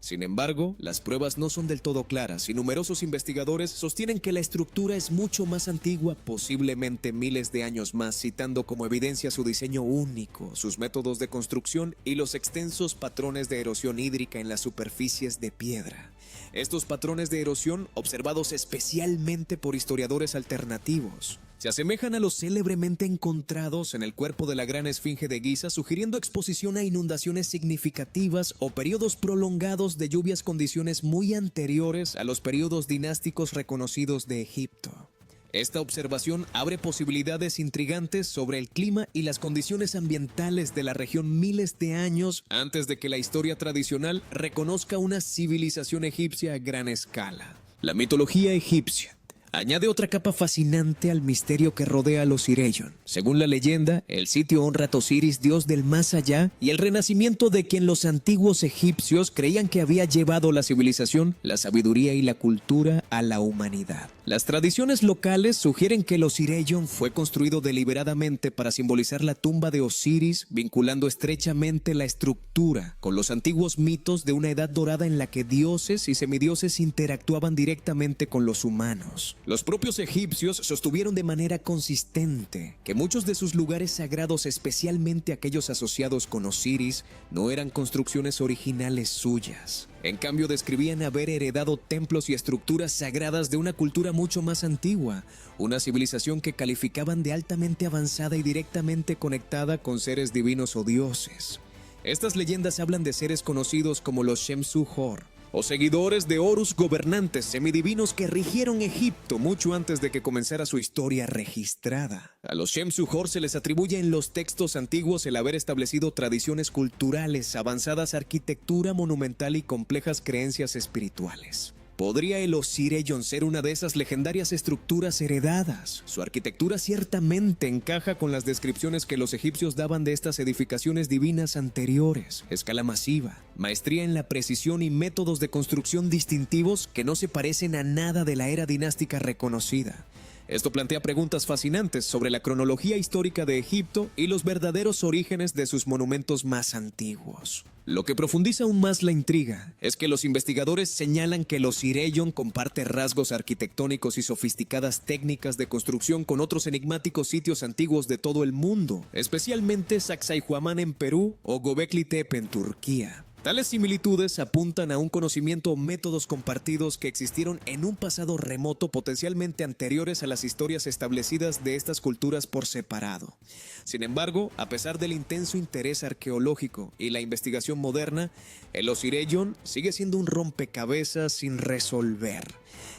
Sin embargo, las pruebas no son del todo claras y numerosos investigadores sostienen que la estructura es mucho más antigua, posiblemente miles de años más, citando como evidencia su diseño único, sus métodos de construcción y los extensos patrones de erosión hídrica en las superficies de piedra. Estos patrones de erosión, observados especialmente por historiadores alternativos, se asemejan a los célebremente encontrados en el cuerpo de la Gran Esfinge de Giza, sugiriendo exposición a inundaciones significativas o periodos prolongados de lluvias, condiciones muy anteriores a los periodos dinásticos reconocidos de Egipto. Esta observación abre posibilidades intrigantes sobre el clima y las condiciones ambientales de la región miles de años antes de que la historia tradicional reconozca una civilización egipcia a gran escala. La mitología egipcia añade otra capa fascinante al misterio que rodea al Osireyón. Según la leyenda, el sitio honra a Osiris, dios del más allá, y el renacimiento de quien los antiguos egipcios creían que había llevado la civilización, la sabiduría y la cultura a la humanidad. Las tradiciones locales sugieren que el Osireyón fue construido deliberadamente para simbolizar la tumba de Osiris, vinculando estrechamente la estructura con los antiguos mitos de una edad dorada en la que dioses y semidioses interactuaban directamente con los humanos. Los propios egipcios sostuvieron de manera consistente que muchos de sus lugares sagrados, especialmente aquellos asociados con Osiris, no eran construcciones originales suyas. En cambio, describían haber heredado templos y estructuras sagradas de una cultura mucho más antigua, una civilización que calificaban de altamente avanzada y directamente conectada con seres divinos o dioses. Estas leyendas hablan de seres conocidos como los Shemsu-Hor, o seguidores de Horus, gobernantes semidivinos que rigieron Egipto mucho antes de que comenzara su historia registrada. A los Shemsu-Hor se les atribuye en los textos antiguos el haber establecido tradiciones culturales, avanzadas arquitectura monumental y complejas creencias espirituales. ¿Podría el Osireyyon ser una de esas legendarias estructuras heredadas? Su arquitectura ciertamente encaja con las descripciones que los egipcios daban de estas edificaciones divinas anteriores: escala masiva, maestría en la precisión y métodos de construcción distintivos que no se parecen a nada de la era dinástica reconocida. Esto plantea preguntas fascinantes sobre la cronología histórica de Egipto y los verdaderos orígenes de sus monumentos más antiguos. Lo que profundiza aún más la intriga es que los investigadores señalan que el Osireyyon comparte rasgos arquitectónicos y sofisticadas técnicas de construcción con otros enigmáticos sitios antiguos de todo el mundo, especialmente Sacsayhuamán en Perú o Göbekli Tepe en Turquía. Tales similitudes apuntan a un conocimiento o métodos compartidos que existieron en un pasado remoto, potencialmente anteriores a las historias establecidas de estas culturas por separado. Sin embargo, a pesar del intenso interés arqueológico y la investigación moderna, el Osireyyon sigue siendo un rompecabezas sin resolver.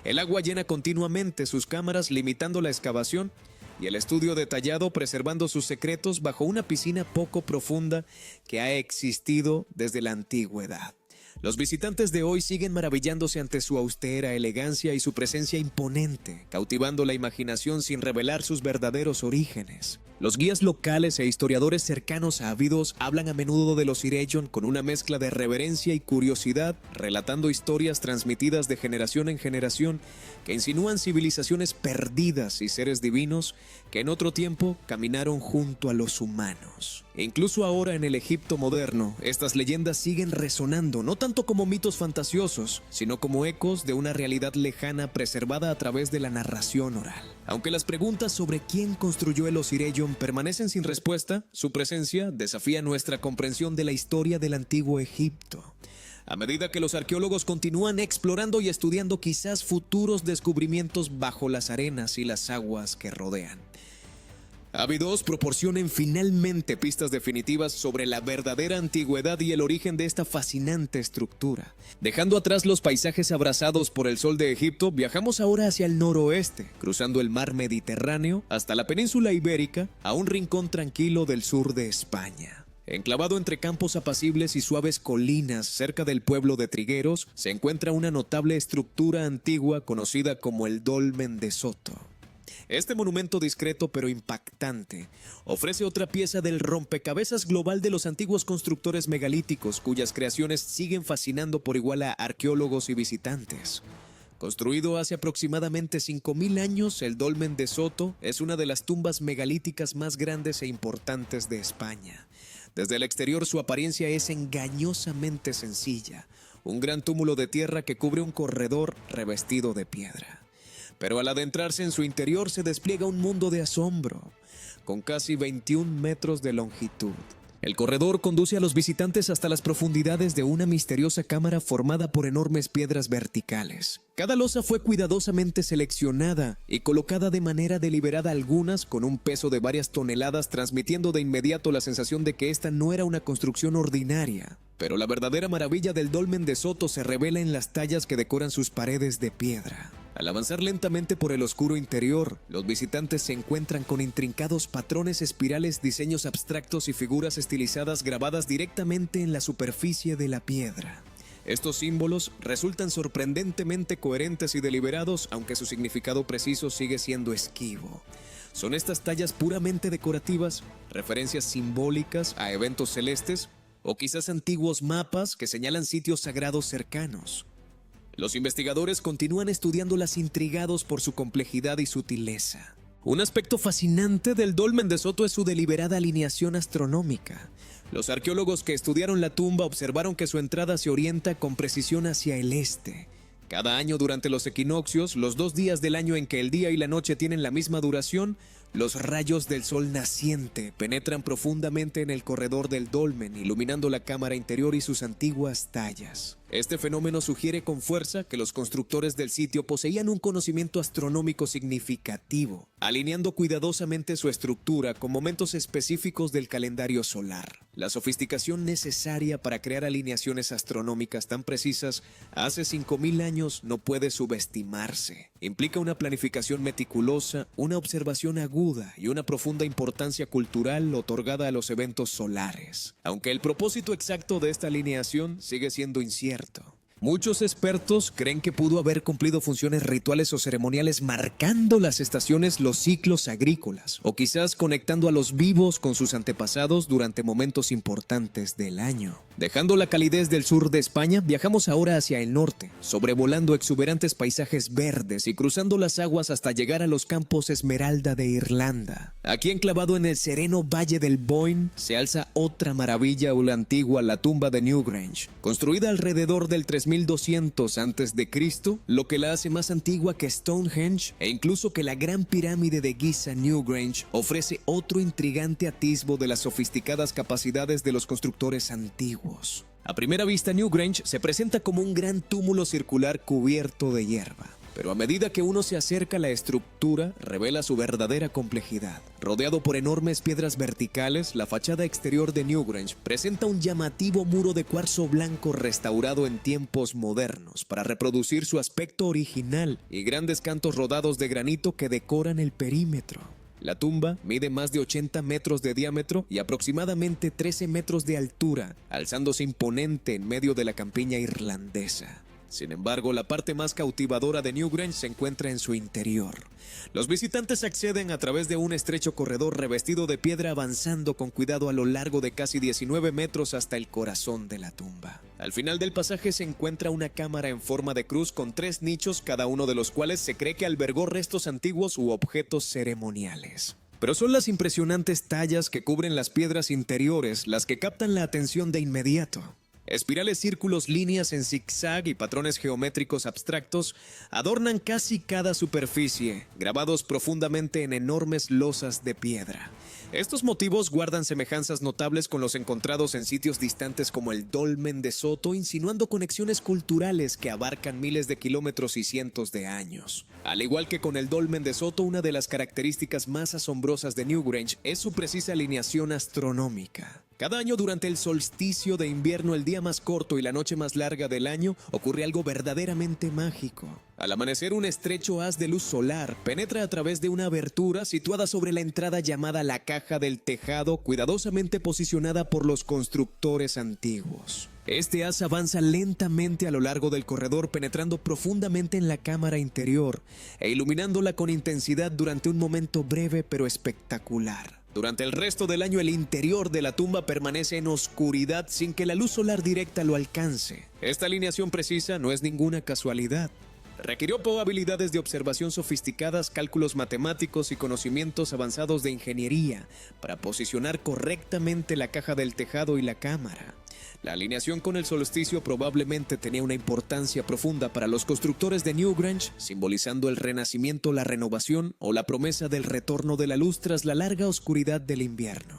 El agua llena continuamente sus cámaras, limitando la excavación y el estudio detallado, preservando sus secretos bajo una piscina poco profunda que ha existido desde la antigüedad. Los visitantes de hoy siguen maravillándose ante su austera elegancia y su presencia imponente, cautivando la imaginación sin revelar sus verdaderos orígenes. Los guías locales e historiadores cercanos a Abidos hablan a menudo del Osireyyon con una mezcla de reverencia y curiosidad, relatando historias transmitidas de generación en generación que insinúan civilizaciones perdidas y seres divinos que en otro tiempo caminaron junto a los humanos. E incluso ahora en el Egipto moderno, estas leyendas siguen resonando, no tanto como mitos fantasiosos, sino como ecos de una realidad lejana preservada a través de la narración oral. Aunque las preguntas sobre quién construyó el Osireyyon permanecen sin respuesta, su presencia desafía nuestra comprensión de la historia del antiguo Egipto. A medida que los arqueólogos continúan explorando y estudiando quizás futuros descubrimientos bajo las arenas y las aguas que rodean, Abidos proporcionen finalmente pistas definitivas sobre la verdadera antigüedad y el origen de esta fascinante estructura. Dejando atrás los paisajes abrasados por el sol de Egipto, viajamos ahora hacia el noroeste, cruzando el mar Mediterráneo hasta la península ibérica, a un rincón tranquilo del sur de España. Enclavado entre campos apacibles y suaves colinas cerca del pueblo de Trigueros, se encuentra una notable estructura antigua conocida como el Dolmen de Soto. Este monumento discreto pero impactante ofrece otra pieza del rompecabezas global de los antiguos constructores megalíticos, cuyas creaciones siguen fascinando por igual a arqueólogos y visitantes. Construido hace aproximadamente 5000 años, el Dolmen de Soto es una de las tumbas megalíticas más grandes e importantes de España. Desde el exterior su apariencia es engañosamente sencilla, un gran túmulo de tierra que cubre un corredor revestido de piedra. Pero al adentrarse en su interior se despliega un mundo de asombro, con casi 21 metros de longitud. El corredor conduce a los visitantes hasta las profundidades de una misteriosa cámara formada por enormes piedras verticales. Cada losa fue cuidadosamente seleccionada y colocada de manera deliberada, algunas con un peso de varias toneladas, transmitiendo de inmediato la sensación de que esta no era una construcción ordinaria. Pero la verdadera maravilla del Dolmen de Soto se revela en las tallas que decoran sus paredes de piedra. Al avanzar lentamente por el oscuro interior, los visitantes se encuentran con intrincados patrones espirales, diseños abstractos y figuras estilizadas grabadas directamente en la superficie de la piedra. Estos símbolos resultan sorprendentemente coherentes y deliberados, aunque su significado preciso sigue siendo esquivo. ¿Son estas tallas puramente decorativas, referencias simbólicas a eventos celestes, o quizás antiguos mapas que señalan sitios sagrados cercanos? Los investigadores continúan estudiándolas, intrigados por su complejidad y sutileza. Un aspecto fascinante del Dolmen de Soto es su deliberada alineación astronómica. Los arqueólogos que estudiaron la tumba observaron que su entrada se orienta con precisión hacia el este. Cada año durante los equinoccios, los 2 días del año en que el día y la noche tienen la misma duración, Los rayos del sol naciente penetran profundamente en el corredor del dolmen, iluminando la cámara interior y sus antiguas tallas. Este fenómeno sugiere con fuerza que los constructores del sitio poseían un conocimiento astronómico significativo, alineando cuidadosamente su estructura con momentos específicos del calendario solar. La sofisticación necesaria para crear alineaciones astronómicas tan precisas hace 5000 años no puede subestimarse. Implica una planificación meticulosa, una observación aguda y una profunda importancia cultural otorgada a los eventos solares. Aunque el propósito exacto de esta alineación sigue siendo incierto. Muchos expertos creen que pudo haber cumplido funciones rituales o ceremoniales marcando las estaciones, los ciclos agrícolas, o quizás conectando a los vivos con sus antepasados durante momentos importantes del año. Dejando la calidez del sur de España, viajamos ahora hacia el norte, sobrevolando exuberantes paisajes verdes y cruzando las aguas hasta llegar a los campos Esmeralda de Irlanda. Aquí enclavado en el sereno valle del Boyne, se alza otra maravilla antigua, la tumba de Newgrange, construida alrededor del 3200 a.C., lo que la hace más antigua que Stonehenge e incluso que la Gran Pirámide de Giza. Newgrange ofrece otro intrigante atisbo de las sofisticadas capacidades de los constructores antiguos. A primera vista, Newgrange se presenta como un gran túmulo circular cubierto de hierba. Pero a medida que uno se acerca, la estructura revela su verdadera complejidad. Rodeado por enormes piedras verticales, la fachada exterior de Newgrange presenta un llamativo muro de cuarzo blanco restaurado en tiempos modernos para reproducir su aspecto original y grandes cantos rodados de granito que decoran el perímetro. La tumba mide más de 80 metros de diámetro y aproximadamente 13 metros de altura, alzándose imponente en medio de la campiña irlandesa. Sin embargo, la parte más cautivadora de Newgrange se encuentra en su interior. Los visitantes acceden a través de un estrecho corredor revestido de piedra, avanzando con cuidado a lo largo de casi 19 metros hasta el corazón de la tumba. Al final del pasaje se encuentra una cámara en forma de cruz con 3 nichos, cada uno de los cuales se cree que albergó restos antiguos u objetos ceremoniales. Pero son las impresionantes tallas que cubren las piedras interiores las que captan la atención de inmediato. Espirales, círculos, líneas en zigzag y patrones geométricos abstractos adornan casi cada superficie, grabados profundamente en enormes losas de piedra. Estos motivos guardan semejanzas notables con los encontrados en sitios distantes como el Dolmen de Soto, insinuando conexiones culturales que abarcan miles de kilómetros y cientos de años. Al igual que con el Dolmen de Soto, una de las características más asombrosas de Newgrange es su precisa alineación astronómica. Cada año durante el solsticio de invierno, el día más corto y la noche más larga del año, ocurre algo verdaderamente mágico. Al amanecer, un estrecho haz de luz solar penetra a través de una abertura situada sobre la entrada llamada la caja del tejado, cuidadosamente posicionada por los constructores antiguos. Este haz avanza lentamente a lo largo del corredor, penetrando profundamente en la cámara interior e iluminándola con intensidad durante un momento breve pero espectacular. Durante el resto del año, el interior de la tumba permanece en oscuridad sin que la luz solar directa lo alcance. Esta alineación precisa no es ninguna casualidad. Requirió habilidades de observación sofisticadas, cálculos matemáticos y conocimientos avanzados de ingeniería para posicionar correctamente la caja del tejado y la cámara. La alineación con el solsticio probablemente tenía una importancia profunda para los constructores de Newgrange, simbolizando el renacimiento, la renovación o la promesa del retorno de la luz tras la larga oscuridad del invierno.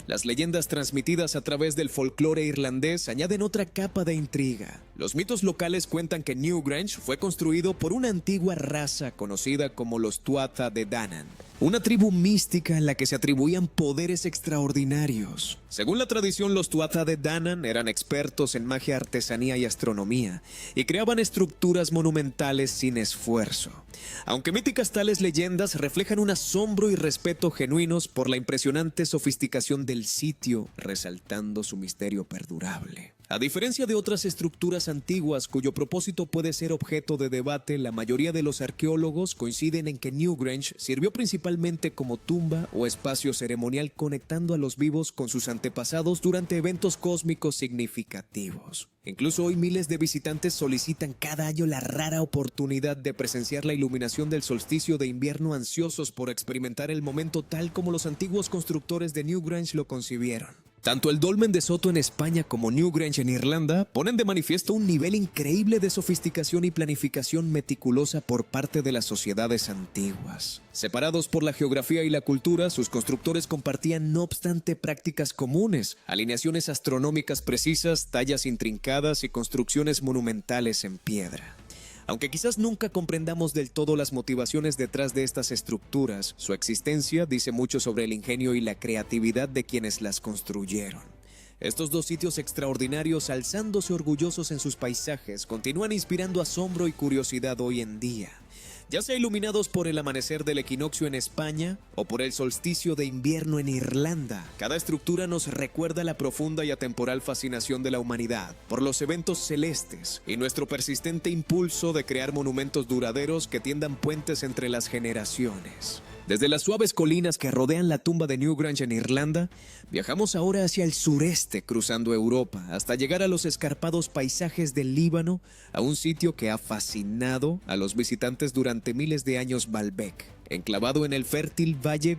Las leyendas transmitidas a través del folclore irlandés añaden otra capa de intriga. Los mitos locales cuentan que Newgrange fue construido por una antigua raza conocida como los Tuatha de Danann, una tribu mística en la que se atribuían poderes extraordinarios. Según la tradición, los Tuatha de Danann eran expertos en magia, artesanía y astronomía, y creaban estructuras monumentales sin esfuerzo. Aunque míticas, tales leyendas reflejan un asombro y respeto genuinos por la impresionante sofisticación del sitio, resaltando su misterio perdurable. A diferencia de otras estructuras antiguas cuyo propósito puede ser objeto de debate, la mayoría de los arqueólogos coinciden en que Newgrange sirvió principalmente como tumba o espacio ceremonial, conectando a los vivos con sus antepasados durante eventos cósmicos significativos. Incluso hoy miles de visitantes solicitan cada año la rara oportunidad de presenciar la iluminación del solsticio de invierno, ansiosos por experimentar el momento tal como los antiguos constructores de Newgrange lo concibieron. Tanto el Dolmen de Soto en España como Newgrange en Irlanda ponen de manifiesto un nivel increíble de sofisticación y planificación meticulosa por parte de las sociedades antiguas. Separados por la geografía y la cultura, sus constructores compartían no obstante prácticas comunes, alineaciones astronómicas precisas, tallas intrincadas y construcciones monumentales en piedra. Aunque quizás nunca comprendamos del todo las motivaciones detrás de estas estructuras, su existencia dice mucho sobre el ingenio y la creatividad de quienes las construyeron. Estos dos sitios extraordinarios, alzándose orgullosos en sus paisajes, continúan inspirando asombro y curiosidad hoy en día. Ya sea iluminados por el amanecer del equinoccio en España o por el solsticio de invierno en Irlanda, cada estructura nos recuerda la profunda y atemporal fascinación de la humanidad por los eventos celestes y nuestro persistente impulso de crear monumentos duraderos que tiendan puentes entre las generaciones. Desde las suaves colinas que rodean la tumba de Newgrange en Irlanda, viajamos ahora hacia el sureste, cruzando Europa, hasta llegar a los escarpados paisajes del Líbano, a un sitio que ha fascinado a los visitantes durante miles de años. Baalbek, enclavado en el fértil valle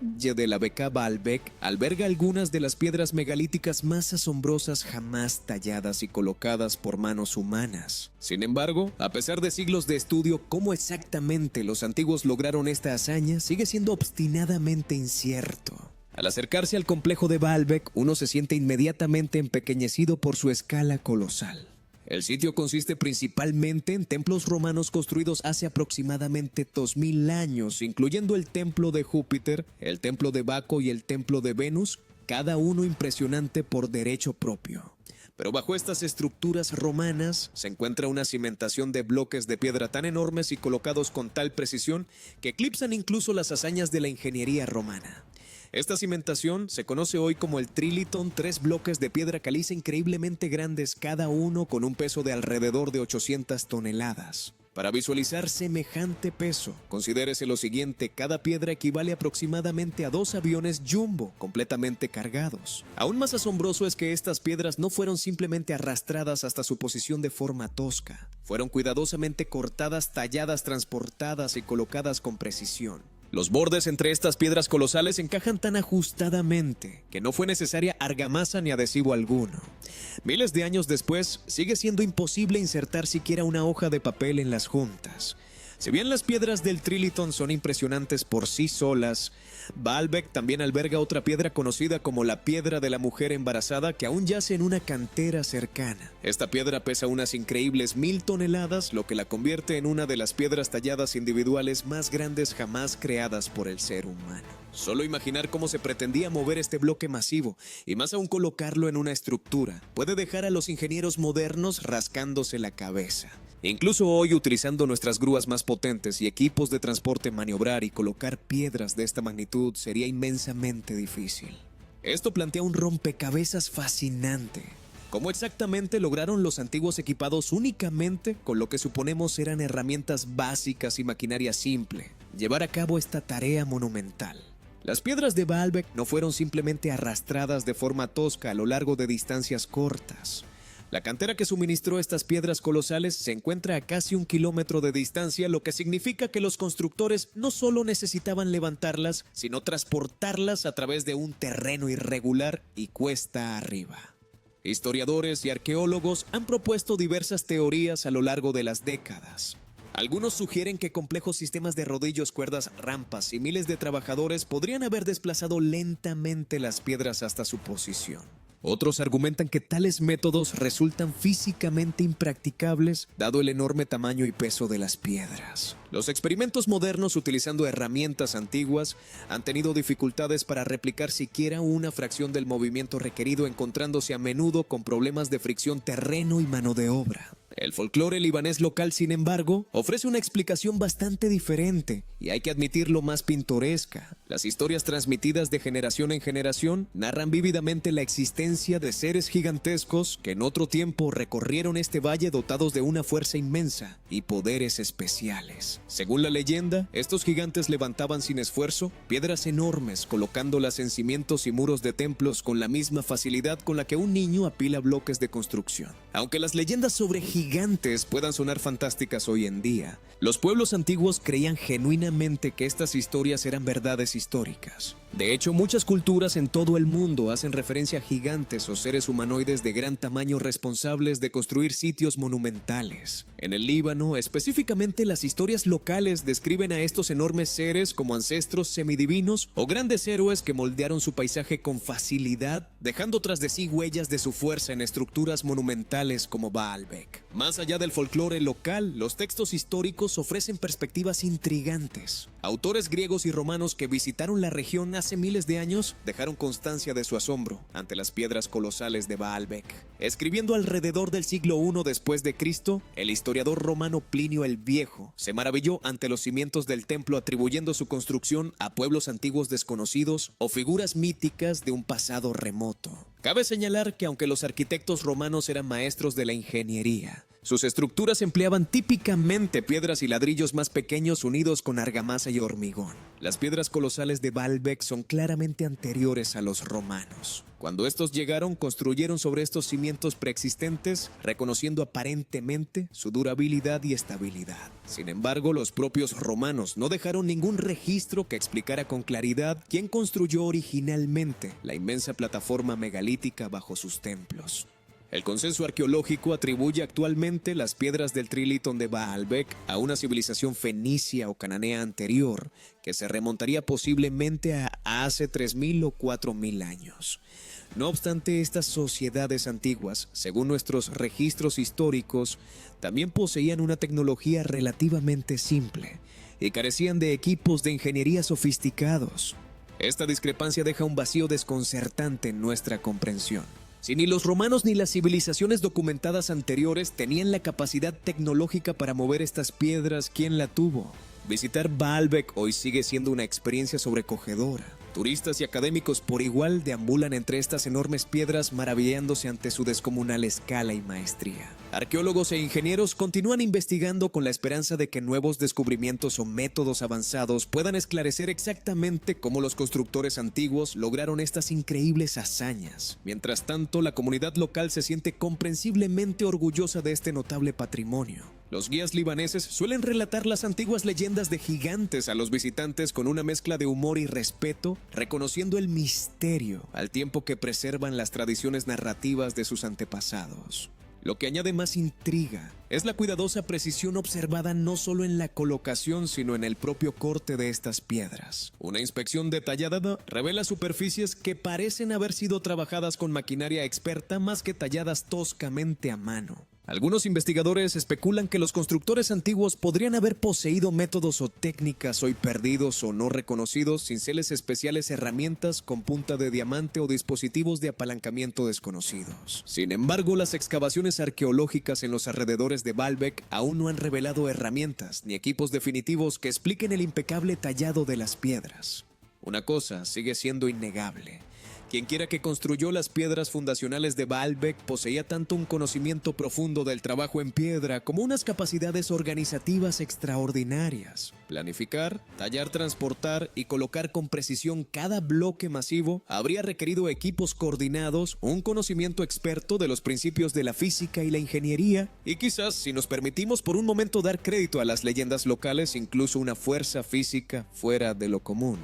de la Bekaa Baalbek, alberga algunas de las piedras megalíticas más asombrosas jamás talladas y colocadas por manos humanas. Sin embargo, a pesar de siglos de estudio, cómo exactamente los antiguos lograron esta hazaña sigue siendo obstinadamente incierto. Al acercarse al complejo de Baalbek, uno se siente inmediatamente empequeñecido por su escala colosal. El sitio consiste principalmente en templos romanos construidos hace aproximadamente 2000 años, incluyendo el templo de Júpiter, el templo de Baco y el templo de Venus, cada uno impresionante por derecho propio. Pero bajo estas estructuras romanas se encuentra una cimentación de bloques de piedra tan enormes y colocados con tal precisión que eclipsan incluso las hazañas de la ingeniería romana. Esta cimentación se conoce hoy como el Trilithon, 3 bloques de piedra caliza increíblemente grandes, cada uno con un peso de alrededor de 800 toneladas. Para visualizar semejante peso, considérese lo siguiente: cada piedra equivale aproximadamente a 2 aviones Jumbo completamente cargados. Aún más asombroso es que estas piedras no fueron simplemente arrastradas hasta su posición de forma tosca. Fueron cuidadosamente cortadas, talladas, transportadas y colocadas con precisión. Los bordes entre estas piedras colosales encajan tan ajustadamente que no fue necesaria argamasa ni adhesivo alguno. Miles de años después, sigue siendo imposible insertar siquiera una hoja de papel en las juntas. Si bien las piedras del Trilithon son impresionantes por sí solas, Baalbek también alberga otra piedra conocida como la piedra de la mujer embarazada, que aún yace en una cantera cercana. Esta piedra pesa unas increíbles 1000 toneladas, lo que la convierte en una de las piedras talladas individuales más grandes jamás creadas por el ser humano. Solo imaginar cómo se pretendía mover este bloque masivo, y más aún colocarlo en una estructura, puede dejar a los ingenieros modernos rascándose la cabeza. Incluso hoy, utilizando nuestras grúas más potentes y equipos de transporte, maniobrar y colocar piedras de esta magnitud sería inmensamente difícil. Esto plantea un rompecabezas fascinante. ¿Cómo exactamente lograron los antiguos equipados únicamente con lo que suponemos eran herramientas básicas y maquinaria simple llevar a cabo esta tarea monumental? Las piedras de Baalbek no fueron simplemente arrastradas de forma tosca a lo largo de distancias cortas. La cantera que suministró estas piedras colosales se encuentra a casi 1 kilómetro de distancia, lo que significa que los constructores no solo necesitaban levantarlas, sino transportarlas a través de un terreno irregular y cuesta arriba. Historiadores y arqueólogos han propuesto diversas teorías a lo largo de las décadas. Algunos sugieren que complejos sistemas de rodillos, cuerdas, rampas y miles de trabajadores podrían haber desplazado lentamente las piedras hasta su posición. Otros argumentan que tales métodos resultan físicamente impracticables dado el enorme tamaño y peso de las piedras. Los experimentos modernos utilizando herramientas antiguas han tenido dificultades para replicar siquiera una fracción del movimiento requerido, encontrándose a menudo con problemas de fricción, terreno y mano de obra. El folclore libanés local, sin embargo, ofrece una explicación bastante diferente y hay que admitirlo, más pintoresca. Las historias transmitidas de generación en generación narran vívidamente la existencia de seres gigantescos que en otro tiempo recorrieron este valle dotados de una fuerza inmensa y poderes especiales. Según la leyenda, estos gigantes levantaban sin esfuerzo piedras enormes, colocándolas en cimientos y muros de templos con la misma facilidad con la que un niño apila bloques de construcción. Aunque las leyendas sobre gigantes puedan sonar fantásticas hoy en día, los pueblos antiguos creían genuinamente que estas historias eran verdades históricas. De hecho, muchas culturas en todo el mundo hacen referencia a gigantes o seres humanoides de gran tamaño responsables de construir sitios monumentales. En el Líbano, específicamente las historias locales describen a estos enormes seres como ancestros semidivinos o grandes héroes que moldearon su paisaje con facilidad, dejando tras de sí huellas de su fuerza en estructuras monumentales como Baalbek. Más allá del folclore local, los textos históricos ofrecen perspectivas intrigantes. Autores griegos y romanos que visitaron la región hace miles de años dejaron constancia de su asombro ante las piedras colosales de Baalbek. Escribiendo alrededor del siglo I después de Cristo, el historiador romano Plinio el Viejo se maravilló ante los cimientos del templo, atribuyendo su construcción a pueblos antiguos desconocidos o figuras míticas de un pasado remoto. Cabe señalar que aunque los arquitectos romanos eran maestros de la ingeniería, sus estructuras empleaban típicamente piedras y ladrillos más pequeños unidos con argamasa y hormigón. Las piedras colosales de Baalbek son claramente anteriores a los romanos. Cuando estos llegaron, construyeron sobre estos cimientos preexistentes, reconociendo aparentemente su durabilidad y estabilidad. Sin embargo, los propios romanos no dejaron ningún registro que explicara con claridad quién construyó originalmente la inmensa plataforma megalítica bajo sus templos. El consenso arqueológico atribuye actualmente las piedras del Trilitón de Baalbek a una civilización fenicia o cananea anterior, que se remontaría posiblemente a hace 3.000 o 4.000 años. No obstante, estas sociedades antiguas, según nuestros registros históricos, también poseían una tecnología relativamente simple y carecían de equipos de ingeniería sofisticados. Esta discrepancia deja un vacío desconcertante en nuestra comprensión. Si ni los romanos ni las civilizaciones documentadas anteriores tenían la capacidad tecnológica para mover estas piedras, ¿quién la tuvo? Visitar Baalbek hoy sigue siendo una experiencia sobrecogedora. Turistas y académicos por igual deambulan entre estas enormes piedras, maravillándose ante su descomunal escala y maestría. Arqueólogos e ingenieros continúan investigando con la esperanza de que nuevos descubrimientos o métodos avanzados puedan esclarecer exactamente cómo los constructores antiguos lograron estas increíbles hazañas. Mientras tanto, la comunidad local se siente comprensiblemente orgullosa de este notable patrimonio. Los guías libaneses suelen relatar las antiguas leyendas de gigantes a los visitantes con una mezcla de humor y respeto, reconociendo el misterio al tiempo que preservan las tradiciones narrativas de sus antepasados. Lo que añade más intriga es la cuidadosa precisión observada no solo en la colocación, sino en el propio corte de estas piedras. Una inspección detallada revela superficies que parecen haber sido trabajadas con maquinaria experta más que talladas toscamente a mano. Algunos investigadores especulan que los constructores antiguos podrían haber poseído métodos o técnicas hoy perdidos o no reconocidos, cinceles especiales, herramientas con punta de diamante o dispositivos de apalancamiento desconocidos. Sin embargo, las excavaciones arqueológicas en los alrededores de Baalbek aún no han revelado herramientas ni equipos definitivos que expliquen el impecable tallado de las piedras. Una cosa sigue siendo innegable. Quienquiera que construyó las piedras fundacionales de Baalbek poseía tanto un conocimiento profundo del trabajo en piedra como unas capacidades organizativas extraordinarias. Planificar, tallar, transportar y colocar con precisión cada bloque masivo habría requerido equipos coordinados, un conocimiento experto de los principios de la física y la ingeniería, y quizás, si nos permitimos por un momento dar crédito a las leyendas locales, incluso una fuerza física fuera de lo común.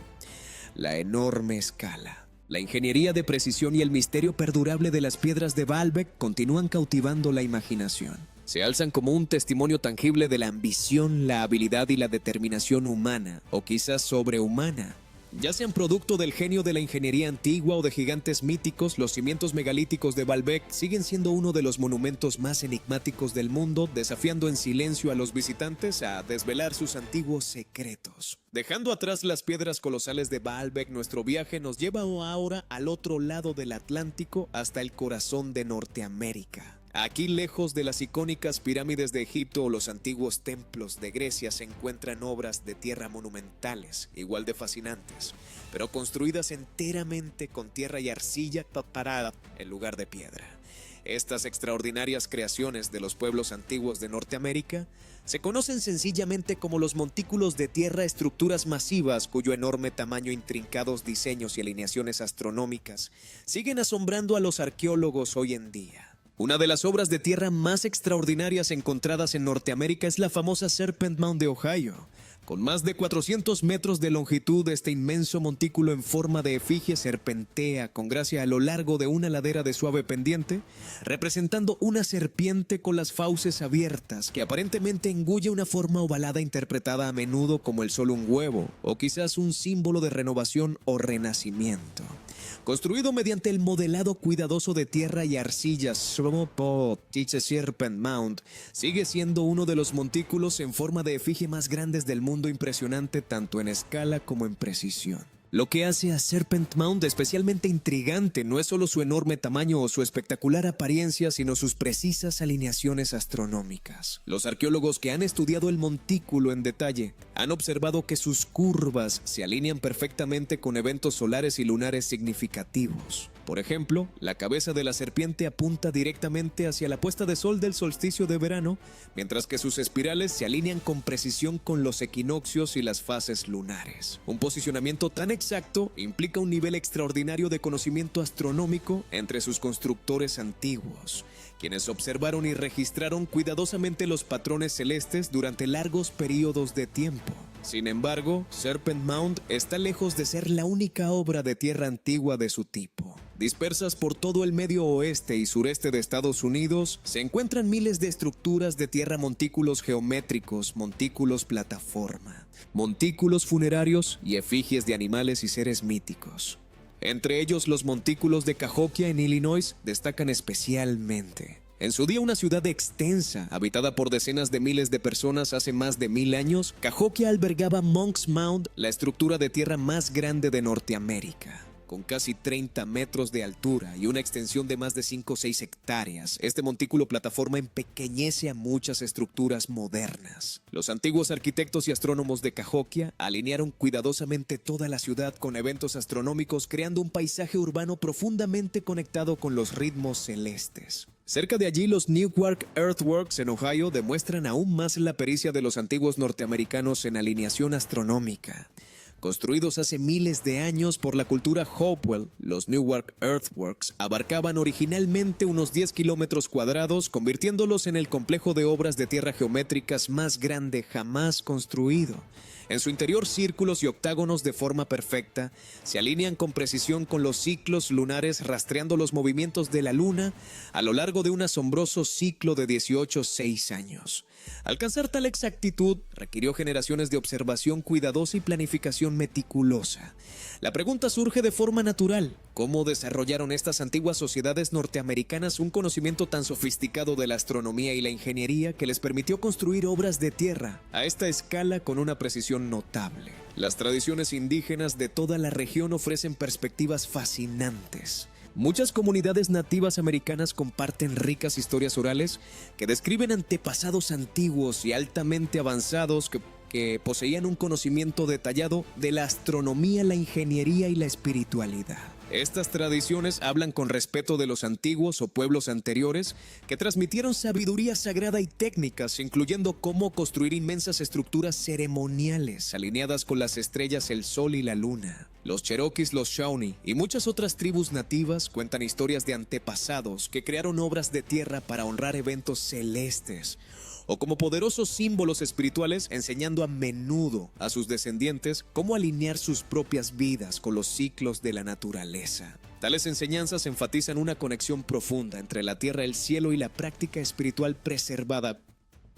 La enorme escala. La ingeniería de precisión y el misterio perdurable de las piedras de Baalbek continúan cautivando la imaginación. Se alzan como un testimonio tangible de la ambición, la habilidad y la determinación humana, o quizás sobrehumana. Ya sean producto del genio de la ingeniería antigua o de gigantes míticos, los cimientos megalíticos de Baalbek siguen siendo uno de los monumentos más enigmáticos del mundo, desafiando en silencio a los visitantes a desvelar sus antiguos secretos. Dejando atrás las piedras colosales de Baalbek, nuestro viaje nos lleva ahora al otro lado del Atlántico, hasta el corazón de Norteamérica. Aquí, lejos de las icónicas pirámides de Egipto o los antiguos templos de Grecia, se encuentran obras de tierra monumentales, igual de fascinantes, pero construidas enteramente con tierra y arcilla preparada en lugar de piedra. Estas extraordinarias creaciones de los pueblos antiguos de Norteamérica se conocen sencillamente como los montículos de tierra, estructuras masivas cuyo enorme tamaño, intrincados diseños y alineaciones astronómicas siguen asombrando a los arqueólogos hoy en día. Una de las obras de tierra más extraordinarias encontradas en Norteamérica es la famosa Serpent Mound de Ohio. Con más de 400 metros de longitud, este inmenso montículo en forma de efigie serpentea con gracia a lo largo de una ladera de suave pendiente, representando una serpiente con las fauces abiertas que aparentemente engulle una forma ovalada interpretada a menudo como el sol un huevo o quizás un símbolo de renovación o renacimiento. Construido mediante el modelado cuidadoso de tierra y arcilla, Serpent Mound sigue siendo uno de los montículos en forma de efigie más grandes del mundo, impresionante tanto en escala como en precisión. Lo que hace a Serpent Mound especialmente intrigante no es solo su enorme tamaño o su espectacular apariencia, sino sus precisas alineaciones astronómicas. Los arqueólogos que han estudiado el montículo en detalle han observado que sus curvas se alinean perfectamente con eventos solares y lunares significativos. Por ejemplo, la cabeza de la serpiente apunta directamente hacia la puesta de sol del solsticio de verano, mientras que sus espirales se alinean con precisión con los equinoccios y las fases lunares. Un posicionamiento tan exacto implica un nivel extraordinario de conocimiento astronómico entre sus constructores antiguos, quienes observaron y registraron cuidadosamente los patrones celestes durante largos periodos de tiempo. Sin embargo, Serpent Mound está lejos de ser la única obra de tierra antigua de su tipo. Dispersas por todo el medio oeste y sureste de Estados Unidos, se encuentran miles de estructuras de tierra, montículos geométricos, montículos plataforma, montículos funerarios y efigies de animales y seres míticos. Entre ellos, los montículos de Cahokia en Illinois destacan especialmente. En su día una ciudad extensa, habitada por decenas de miles de personas hace más de 1000 años, Cahokia albergaba Monk's Mound, la estructura de tierra más grande de Norteamérica. Con casi 30 metros de altura y una extensión de más de 5 o 6 hectáreas, este montículo plataforma empequeñece a muchas estructuras modernas. Los antiguos arquitectos y astrónomos de Cahokia alinearon cuidadosamente toda la ciudad con eventos astronómicos, creando un paisaje urbano profundamente conectado con los ritmos celestes. Cerca de allí, los Newark Earthworks en Ohio demuestran aún más la pericia de los antiguos norteamericanos en alineación astronómica. Construidos hace miles de años por la cultura Hopewell, los Newark Earthworks abarcaban originalmente unos 10 kilómetros cuadrados, convirtiéndolos en el complejo de obras de tierra geométricas más grande jamás construido. En su interior, círculos y octágonos de forma perfecta se alinean con precisión con los ciclos lunares, rastreando los movimientos de la luna a lo largo de un asombroso ciclo de 18,6 años. Alcanzar tal exactitud requirió generaciones de observación cuidadosa y planificación meticulosa. La pregunta surge de forma natural: ¿cómo desarrollaron estas antiguas sociedades norteamericanas un conocimiento tan sofisticado de la astronomía y la ingeniería que les permitió construir obras de tierra a esta escala con una precisión notable? Las tradiciones indígenas de toda la región ofrecen perspectivas fascinantes. Muchas comunidades nativas americanas comparten ricas historias orales que describen antepasados antiguos y altamente avanzados que poseían un conocimiento detallado de la astronomía, la ingeniería y la espiritualidad. Estas tradiciones hablan con respeto de los antiguos o pueblos anteriores que transmitieron sabiduría sagrada y técnicas, incluyendo cómo construir inmensas estructuras ceremoniales alineadas con las estrellas, el sol y la luna. Los Cherokees, los Shawnee y muchas otras tribus nativas cuentan historias de antepasados que crearon obras de tierra para honrar eventos celestes o como poderosos símbolos espirituales, enseñando a menudo a sus descendientes cómo alinear sus propias vidas con los ciclos de la naturaleza. Tales enseñanzas enfatizan una conexión profunda entre la tierra, el cielo y la práctica espiritual preservada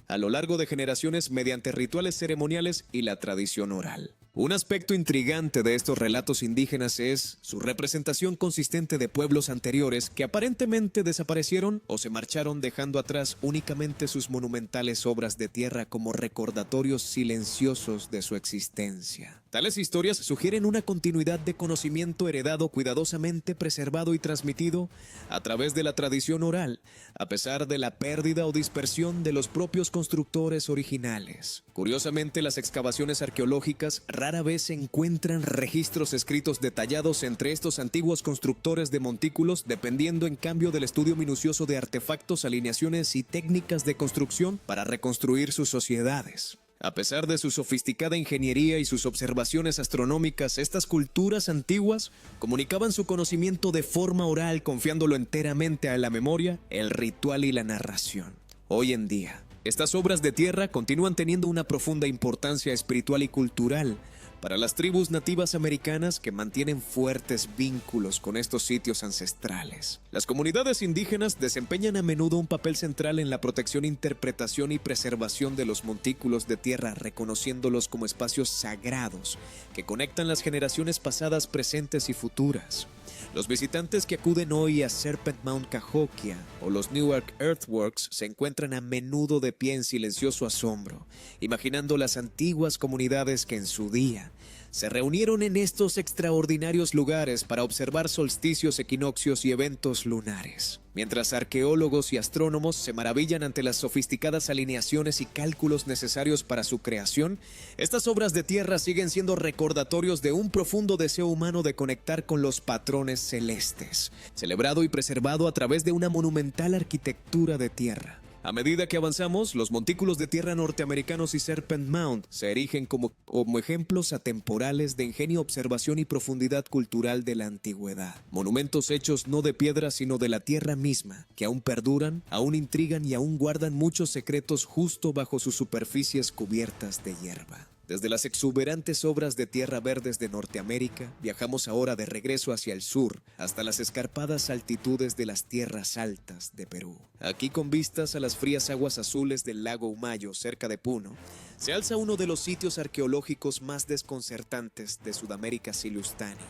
a lo largo de generaciones mediante rituales ceremoniales y la tradición oral. Un aspecto intrigante de estos relatos indígenas es su representación consistente de pueblos anteriores que aparentemente desaparecieron o se marcharon, dejando atrás únicamente sus monumentales obras de tierra como recordatorios silenciosos de su existencia. Tales historias sugieren una continuidad de conocimiento heredado, cuidadosamente preservado y transmitido a través de la tradición oral, a pesar de la pérdida o dispersión de los propios constructores originales. Curiosamente, las excavaciones arqueológicas rara vez encuentran registros escritos detallados entre estos antiguos constructores de montículos, dependiendo en cambio del estudio minucioso de artefactos, alineaciones y técnicas de construcción para reconstruir sus sociedades. A pesar de su sofisticada ingeniería y sus observaciones astronómicas, estas culturas antiguas comunicaban su conocimiento de forma oral, confiándolo enteramente a la memoria, el ritual y la narración. Hoy en día, estas obras de tierra continúan teniendo una profunda importancia espiritual y cultural para las tribus nativas americanas que mantienen fuertes vínculos con estos sitios ancestrales. Las comunidades indígenas desempeñan a menudo un papel central en la protección, interpretación y preservación de los montículos de tierra, reconociéndolos como espacios sagrados que conectan las generaciones pasadas, presentes y futuras. Los visitantes que acuden hoy a Serpent Mount Cahokia o los Newark Earthworks se encuentran a menudo de pie en silencioso asombro, imaginando las antiguas comunidades que en su día se reunieron en estos extraordinarios lugares para observar solsticios, equinoccios y eventos lunares. Mientras arqueólogos y astrónomos se maravillan ante las sofisticadas alineaciones y cálculos necesarios para su creación, estas obras de tierra siguen siendo recordatorios de un profundo deseo humano de conectar con los patrones celestes, celebrado y preservado a través de una monumental arquitectura de tierra. A medida que avanzamos, los montículos de tierra norteamericanos y Serpent Mound se erigen como ejemplos atemporales de ingenio, observación y profundidad cultural de la antigüedad. Monumentos hechos no de piedra sino de la tierra misma, que aún perduran, aún intrigan y aún guardan muchos secretos justo bajo sus superficies cubiertas de hierba. Desde las exuberantes obras de tierra verdes de Norteamérica, viajamos ahora de regreso hacia el sur, hasta las escarpadas altitudes de las tierras altas de Perú. Aquí, con vistas a las frías aguas azules del lago Humayo, cerca de Puno, se alza uno de los sitios arqueológicos más desconcertantes de Sudamérica Silustani,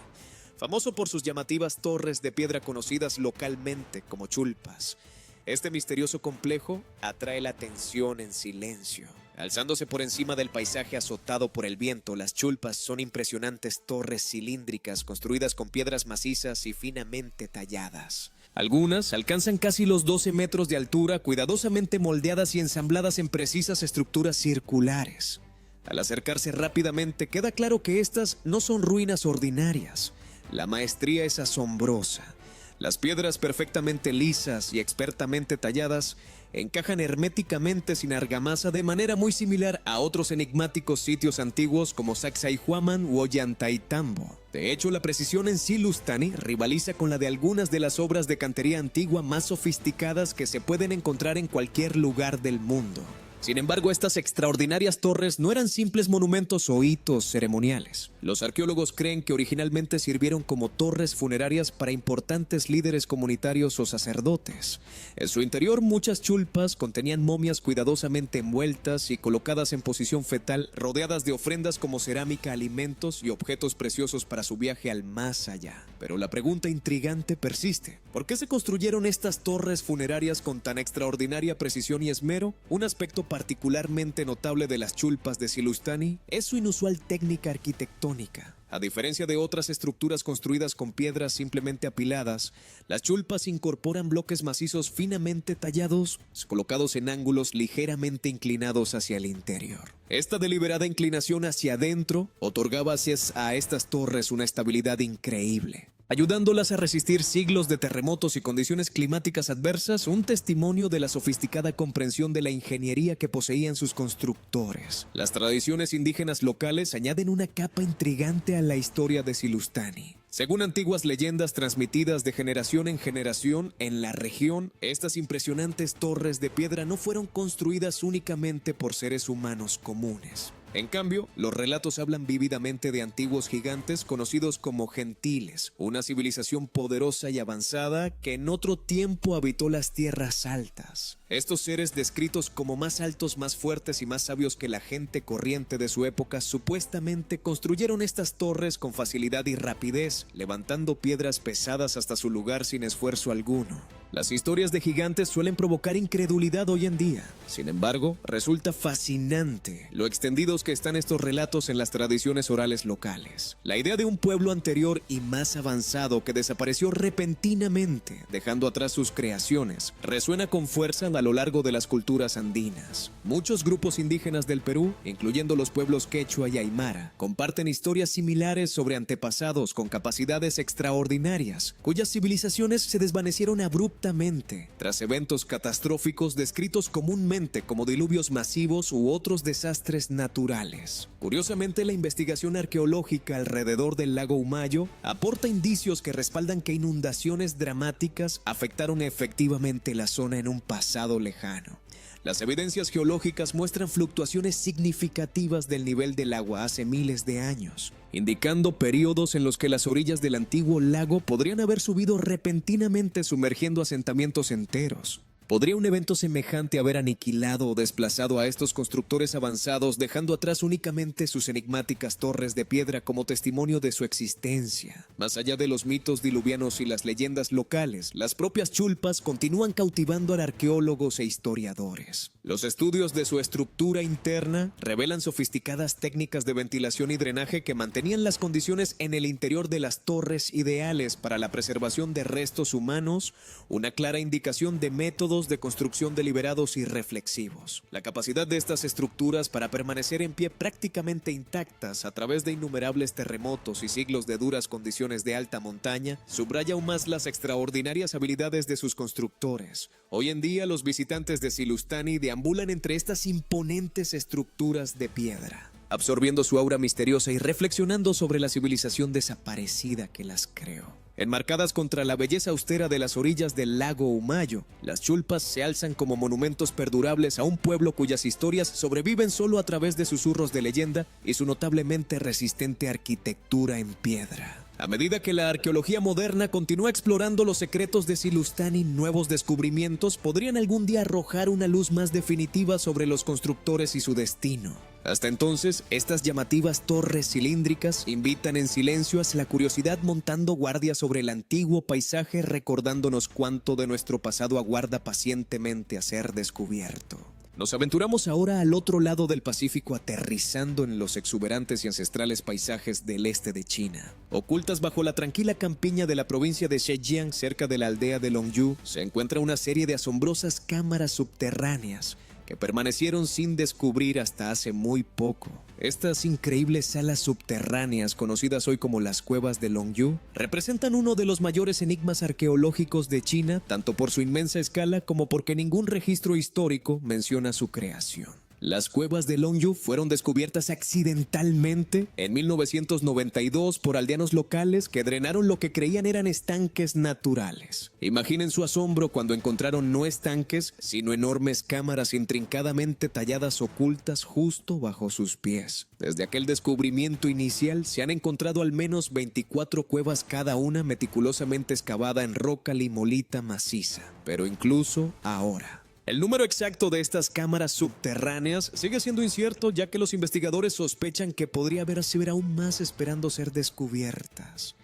famoso por sus llamativas torres de piedra conocidas localmente como chulpas. Este misterioso complejo atrae la atención en silencio. Alzándose por encima del paisaje azotado por el viento, las chulpas son impresionantes torres cilíndricas construidas con piedras macizas y finamente talladas. Algunas alcanzan casi los 12 metros de altura, cuidadosamente moldeadas y ensambladas en precisas estructuras circulares. Al acercarse rápidamente, queda claro que estas no son ruinas ordinarias. La maestría es asombrosa. Las piedras perfectamente lisas y expertamente talladas encajan herméticamente sin argamasa, de manera muy similar a otros enigmáticos sitios antiguos como Sacsayhuaman u Ollantaytambo. De hecho, la precisión en Silustani rivaliza con la de algunas de las obras de cantería antigua más sofisticadas que se pueden encontrar en cualquier lugar del mundo. Sin embargo, estas extraordinarias torres no eran simples monumentos o hitos ceremoniales. Los arqueólogos creen que originalmente sirvieron como torres funerarias para importantes líderes comunitarios o sacerdotes. En su interior, muchas chulpas contenían momias cuidadosamente envueltas y colocadas en posición fetal, rodeadas de ofrendas como cerámica, alimentos y objetos preciosos para su viaje al más allá. Pero la pregunta intrigante persiste. ¿Por qué se construyeron estas torres funerarias con tan extraordinaria precisión y esmero? Un aspecto particularmente notable de las chulpas de Silustani es su inusual técnica arquitectónica. A diferencia de otras estructuras construidas con piedras simplemente apiladas, las chulpas incorporan bloques macizos finamente tallados, colocados en ángulos ligeramente inclinados hacia el interior. Esta deliberada inclinación hacia adentro otorgaba a estas torres una estabilidad increíble, ayudándolas a resistir siglos de terremotos y condiciones climáticas adversas, un testimonio de la sofisticada comprensión de la ingeniería que poseían sus constructores. Las tradiciones indígenas locales añaden una capa intrigante a la historia de Silustani. Según antiguas leyendas transmitidas de generación en generación en la región, estas impresionantes torres de piedra no fueron construidas únicamente por seres humanos comunes. En cambio, los relatos hablan vívidamente de antiguos gigantes conocidos como gentiles, una civilización poderosa y avanzada que en otro tiempo habitó las tierras altas. Estos seres, descritos como más altos, más fuertes y más sabios que la gente corriente de su época, supuestamente construyeron estas torres con facilidad y rapidez, levantando piedras pesadas hasta su lugar sin esfuerzo alguno. Las historias de gigantes suelen provocar incredulidad hoy en día. Sin embargo, resulta fascinante lo extendidos que están estos relatos en las tradiciones orales locales. La idea de un pueblo anterior y más avanzado que desapareció repentinamente, dejando atrás sus creaciones, resuena con fuerza a lo largo de las culturas andinas. Muchos grupos indígenas del Perú, incluyendo los pueblos quechua y aymara, comparten historias similares sobre antepasados con capacidades extraordinarias, cuyas civilizaciones se desvanecieron abruptamente abruptamente tras eventos catastróficos descritos comúnmente como diluvios masivos u otros desastres naturales. Curiosamente, la investigación arqueológica alrededor del lago Humayo aporta indicios que respaldan que inundaciones dramáticas afectaron efectivamente la zona en un pasado lejano. Las evidencias geológicas muestran fluctuaciones significativas del nivel del agua hace miles de años, indicando periodos en los que las orillas del antiguo lago podrían haber subido repentinamente, sumergiendo asentamientos enteros. ¿Podría un evento semejante haber aniquilado o desplazado a estos constructores avanzados, dejando atrás únicamente sus enigmáticas torres de piedra como testimonio de su existencia? Más allá de los mitos diluvianos y las leyendas locales, las propias chulpas continúan cautivando a arqueólogos e historiadores. Los estudios de su estructura interna revelan sofisticadas técnicas de ventilación y drenaje que mantenían las condiciones en el interior de las torres ideales para la preservación de restos humanos, una clara indicación de métodos de construcción deliberados y reflexivos. La capacidad de estas estructuras para permanecer en pie prácticamente intactas a través de innumerables terremotos y siglos de duras condiciones de alta montaña subraya aún más las extraordinarias habilidades de sus constructores. Hoy en día, los visitantes de Silustani deambulan entre estas imponentes estructuras de piedra, absorbiendo su aura misteriosa y reflexionando sobre la civilización desaparecida que las creó. Enmarcadas contra la belleza austera de las orillas del lago Humayo, las chulpas se alzan como monumentos perdurables a un pueblo cuyas historias sobreviven solo a través de susurros de leyenda y su notablemente resistente arquitectura en piedra. A medida que la arqueología moderna continúa explorando los secretos de Silustani, nuevos descubrimientos podrían algún día arrojar una luz más definitiva sobre los constructores y su destino. Hasta entonces, estas llamativas torres cilíndricas invitan en silencio a la curiosidad, montando guardia sobre el antiguo paisaje, recordándonos cuánto de nuestro pasado aguarda pacientemente a ser descubierto. Nos aventuramos ahora al otro lado del Pacífico, aterrizando en los exuberantes y ancestrales paisajes del este de China. Ocultas bajo la tranquila campiña de la provincia de Zhejiang, cerca de la aldea de Longyu, se encuentra una serie de asombrosas cámaras subterráneas que permanecieron sin descubrir hasta hace muy poco. Estas increíbles salas subterráneas, conocidas hoy como las cuevas de Longyu, representan uno de los mayores enigmas arqueológicos de China, tanto por su inmensa escala como porque ningún registro histórico menciona su creación. Las cuevas de Longyu fueron descubiertas accidentalmente en 1992 por aldeanos locales que drenaron lo que creían eran estanques naturales. Imaginen su asombro cuando encontraron no estanques, sino enormes cámaras intrincadamente talladas ocultas justo bajo sus pies. Desde aquel descubrimiento inicial se han encontrado al menos 24 cuevas, cada una meticulosamente excavada en roca limolita maciza. Pero incluso ahora, el número exacto de estas cámaras subterráneas sigue siendo incierto, ya que los investigadores sospechan que podría haber aún más esperando ser descubiertas.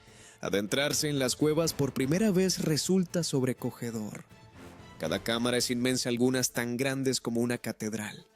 Adentrarse en las cuevas por primera vez resulta sobrecogedor. Cada cámara es inmensa, algunas tan grandes como una catedral,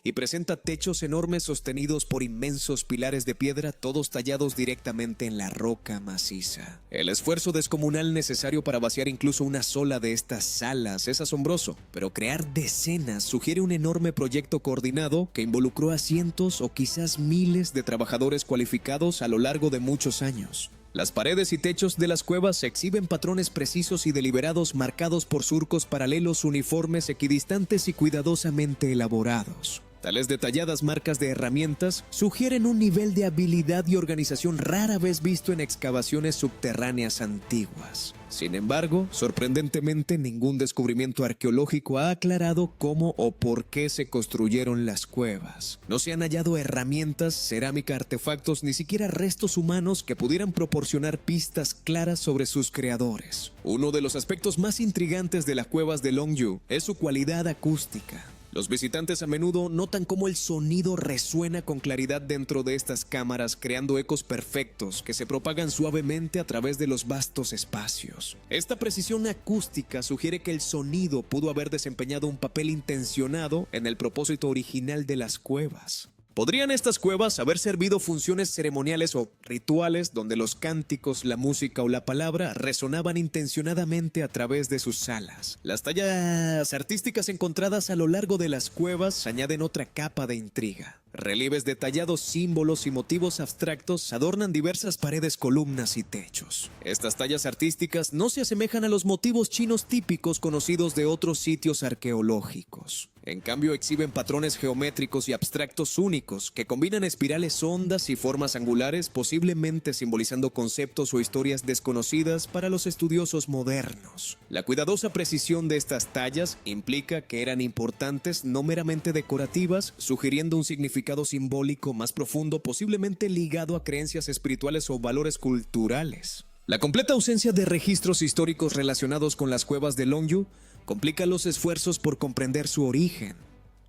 y presenta techos enormes sostenidos por inmensos pilares de piedra, todos tallados directamente en la roca maciza. El esfuerzo descomunal necesario para vaciar incluso una sola de estas salas es asombroso, pero crear decenas sugiere un enorme proyecto coordinado que involucró a cientos o quizás miles de trabajadores cualificados a lo largo de muchos años. Las paredes y techos de las cuevas exhiben patrones precisos y deliberados, marcados por surcos paralelos uniformes, equidistantes y cuidadosamente elaborados. Tales detalladas marcas de herramientas sugieren un nivel de habilidad y organización rara vez visto en excavaciones subterráneas antiguas. Sin embargo, sorprendentemente, ningún descubrimiento arqueológico ha aclarado cómo o por qué se construyeron las cuevas. No se han hallado herramientas, cerámica, artefactos, ni siquiera restos humanos que pudieran proporcionar pistas claras sobre sus creadores. Uno de los aspectos más intrigantes de las cuevas de Longyu es su cualidad acústica. Los visitantes a menudo notan cómo el sonido resuena con claridad dentro de estas cámaras, creando ecos perfectos que se propagan suavemente a través de los vastos espacios. Esta precisión acústica sugiere que el sonido pudo haber desempeñado un papel intencionado en el propósito original de las cuevas. ¿Podrían estas cuevas haber servido funciones ceremoniales o rituales donde los cánticos, la música o la palabra resonaban intencionadamente a través de sus salas? Las tallas artísticas encontradas a lo largo de las cuevas añaden otra capa de intriga. Relieves detallados, símbolos y motivos abstractos adornan diversas paredes, columnas y techos. Estas tallas artísticas no se asemejan a los motivos chinos típicos conocidos de otros sitios arqueológicos. En cambio, exhiben patrones geométricos y abstractos únicos que combinan espirales hondas y formas angulares, posiblemente simbolizando conceptos o historias desconocidas para los estudiosos modernos. La cuidadosa precisión de estas tallas implica que eran importantes, no meramente decorativas, sugiriendo un significado simbólico más profundo, posiblemente ligado a creencias espirituales o valores culturales. La completa ausencia de registros históricos relacionados con las cuevas de Longyu complica los esfuerzos por comprender su origen.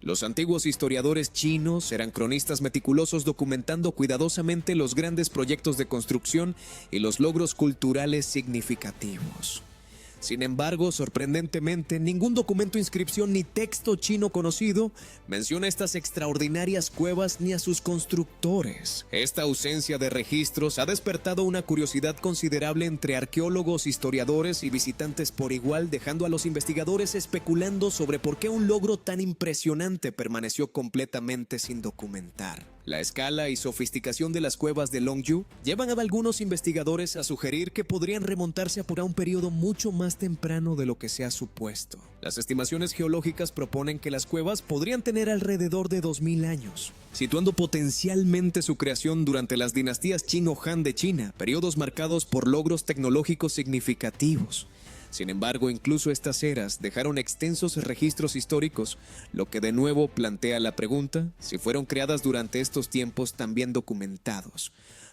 Los antiguos historiadores chinos eran cronistas meticulosos documentando cuidadosamente los grandes proyectos de construcción y los logros culturales significativos. Sin embargo, sorprendentemente, ningún documento, inscripción ni texto chino conocido menciona estas extraordinarias cuevas ni a sus constructores. Esta ausencia de registros ha despertado una curiosidad considerable entre arqueólogos, historiadores y visitantes por igual, dejando a los investigadores especulando sobre por qué un logro tan impresionante permaneció completamente sin documentar. La escala y sofisticación de las cuevas de Longyu llevan a algunos investigadores a sugerir que podrían remontarse a un periodo mucho más temprano de lo que se ha supuesto. Las estimaciones geológicas proponen que las cuevas podrían tener alrededor de 2000 años, situando potencialmente su creación durante las dinastías Qin-Han de China, periodos marcados por logros tecnológicos significativos. Sin embargo, incluso estas eras dejaron extensos registros históricos, lo que de nuevo plantea la pregunta si fueron creadas durante estos tiempos tan bien documentados.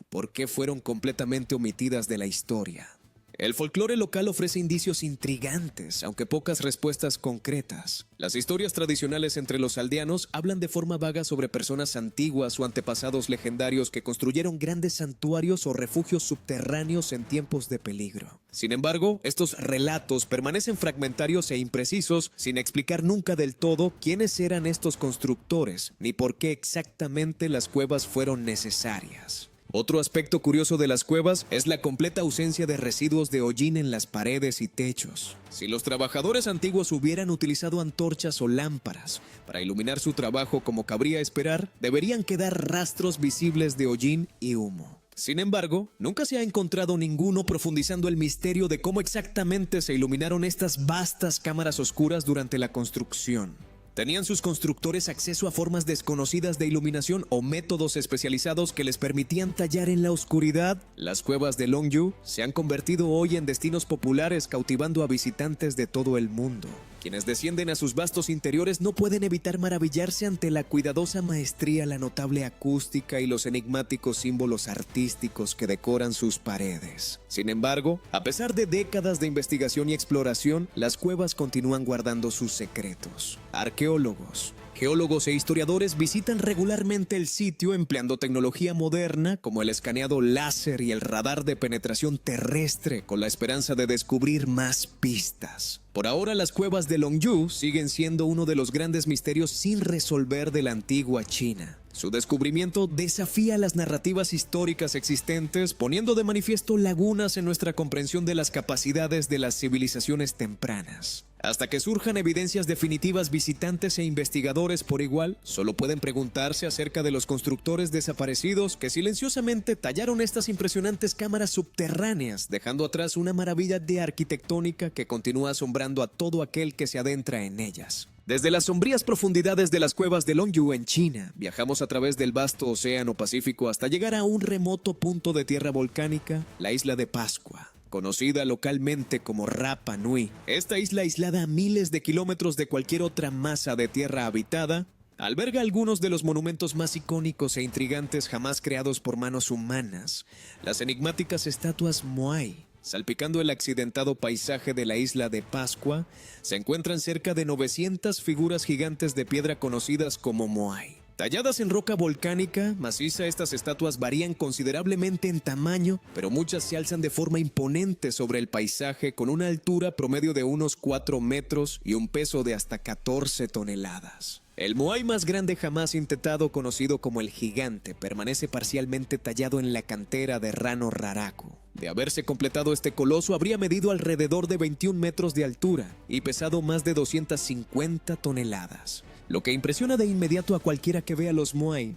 ¿Por qué fueron completamente omitidas de la historia? El folclore local ofrece indicios intrigantes, aunque pocas respuestas concretas. Las historias tradicionales entre los aldeanos hablan de forma vaga sobre personas antiguas o antepasados legendarios que construyeron grandes santuarios o refugios subterráneos en tiempos de peligro. Sin embargo, estos relatos permanecen fragmentarios e imprecisos, sin explicar nunca del todo quiénes eran estos constructores, ni por qué exactamente las cuevas fueron necesarias. Otro aspecto curioso de las cuevas es la completa ausencia de residuos de hollín en las paredes y techos. Si los trabajadores antiguos hubieran utilizado antorchas o lámparas para iluminar su trabajo como cabría esperar, deberían quedar rastros visibles de hollín y humo. Sin embargo, nunca se ha encontrado ninguno profundizando el misterio de cómo exactamente se iluminaron estas vastas cámaras oscuras durante la construcción. ¿Tenían sus constructores acceso a formas desconocidas de iluminación o métodos especializados que les permitían tallar en la oscuridad? Las cuevas de Longyu se han convertido hoy en destinos populares, cautivando a visitantes de todo el mundo. Quienes descienden a sus vastos interiores no pueden evitar maravillarse ante la cuidadosa maestría, la notable acústica y los enigmáticos símbolos artísticos que decoran sus paredes. Sin embargo, a pesar de décadas de investigación y exploración, las cuevas continúan guardando sus secretos. Arqueólogos, geólogos e historiadores visitan regularmente el sitio empleando tecnología moderna como el escaneado láser y el radar de penetración terrestre con la esperanza de descubrir más pistas. Por ahora, las cuevas de Longyu siguen siendo uno de los grandes misterios sin resolver de la antigua China. Su descubrimiento desafía las narrativas históricas existentes, poniendo de manifiesto lagunas en nuestra comprensión de las capacidades de las civilizaciones tempranas. Hasta que surjan evidencias definitivas, visitantes e investigadores por igual solo pueden preguntarse acerca de los constructores desaparecidos que silenciosamente tallaron estas impresionantes cámaras subterráneas, dejando atrás una maravilla de arquitectónica que continúa asombrando a todo aquel que se adentra en ellas. Desde las sombrías profundidades de las cuevas de Longyu en China, viajamos a través del vasto océano Pacífico hasta llegar a un remoto punto de tierra volcánica, la isla de Pascua, conocida localmente como Rapa Nui. Esta isla, aislada a miles de kilómetros de cualquier otra masa de tierra habitada, alberga algunos de los monumentos más icónicos e intrigantes jamás creados por manos humanas. Las enigmáticas estatuas Moai, salpicando el accidentado paisaje de la isla de Pascua, se encuentran cerca de 900 figuras gigantes de piedra conocidas como Moai. Talladas en roca volcánica maciza, estas estatuas varían considerablemente en tamaño, pero muchas se alzan de forma imponente sobre el paisaje con una altura promedio de unos 4 metros y un peso de hasta 14 toneladas. El Moai más grande jamás intentado, conocido como el Gigante, permanece parcialmente tallado en la cantera de Rano Raraku. De haberse completado, este coloso habría medido alrededor de 21 metros de altura y pesado más de 250 toneladas. Lo que impresiona de inmediato a cualquiera que vea los Moai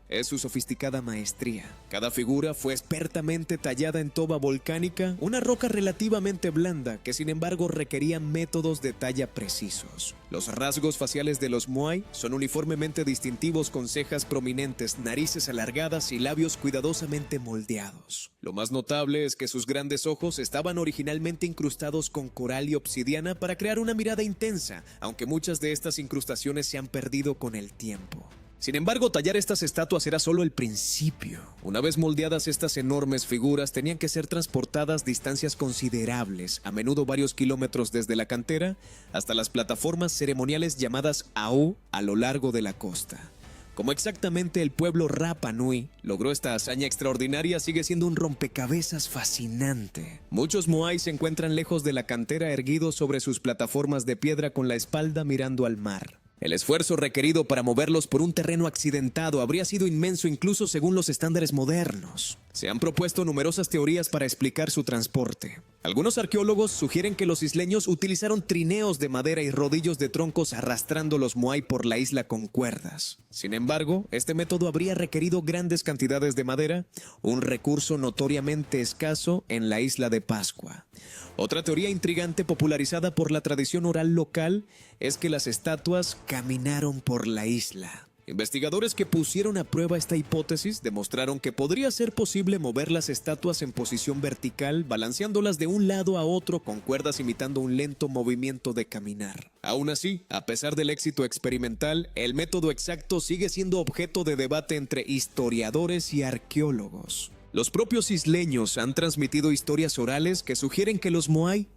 es su sofisticada maestría. Cada figura fue expertamente tallada en toba volcánica, una roca relativamente blanda que sin embargo requería métodos de talla precisos. Los rasgos faciales de los Moai son uniformemente distintivos, con cejas prominentes, narices alargadas y labios cuidadosamente moldeados. Lo más notable es que sus grandes ojos estaban originalmente incrustados con coral y obsidiana para crear una mirada intensa, aunque muchas de estas incrustaciones se han perdido con el tiempo. Sin embargo, tallar estas estatuas era solo el principio. Una vez moldeadas, estas enormes figuras tenían que ser transportadas distancias considerables, a menudo varios kilómetros desde la cantera hasta las plataformas ceremoniales llamadas Au a lo largo de la costa. Como exactamente el pueblo Rapa Nui logró esta hazaña extraordinaria sigue siendo un rompecabezas fascinante. Muchos Moai se encuentran lejos de la cantera, erguidos sobre sus plataformas de piedra con la espalda mirando al mar. El esfuerzo requerido para moverlos por un terreno accidentado habría sido inmenso incluso según los estándares modernos. Se han propuesto numerosas teorías para explicar su transporte. Algunos arqueólogos sugieren que los isleños utilizaron trineos de madera y rodillos de troncos arrastrando los Moai por la isla con cuerdas. Sin embargo, este método habría requerido grandes cantidades de madera, un recurso notoriamente escaso en la isla de Pascua. Otra teoría intrigante popularizada por la tradición oral local es que las estatuas caminaron por la isla. Investigadores que pusieron a prueba esta hipótesis demostraron que podría ser posible mover las estatuas en posición vertical, balanceándolas de un lado a otro con cuerdas imitando un lento movimiento de caminar. Aún así, a pesar del éxito experimental, el método exacto sigue siendo objeto de debate entre historiadores y arqueólogos. Los propios isleños han transmitido historias orales que sugieren que los Moai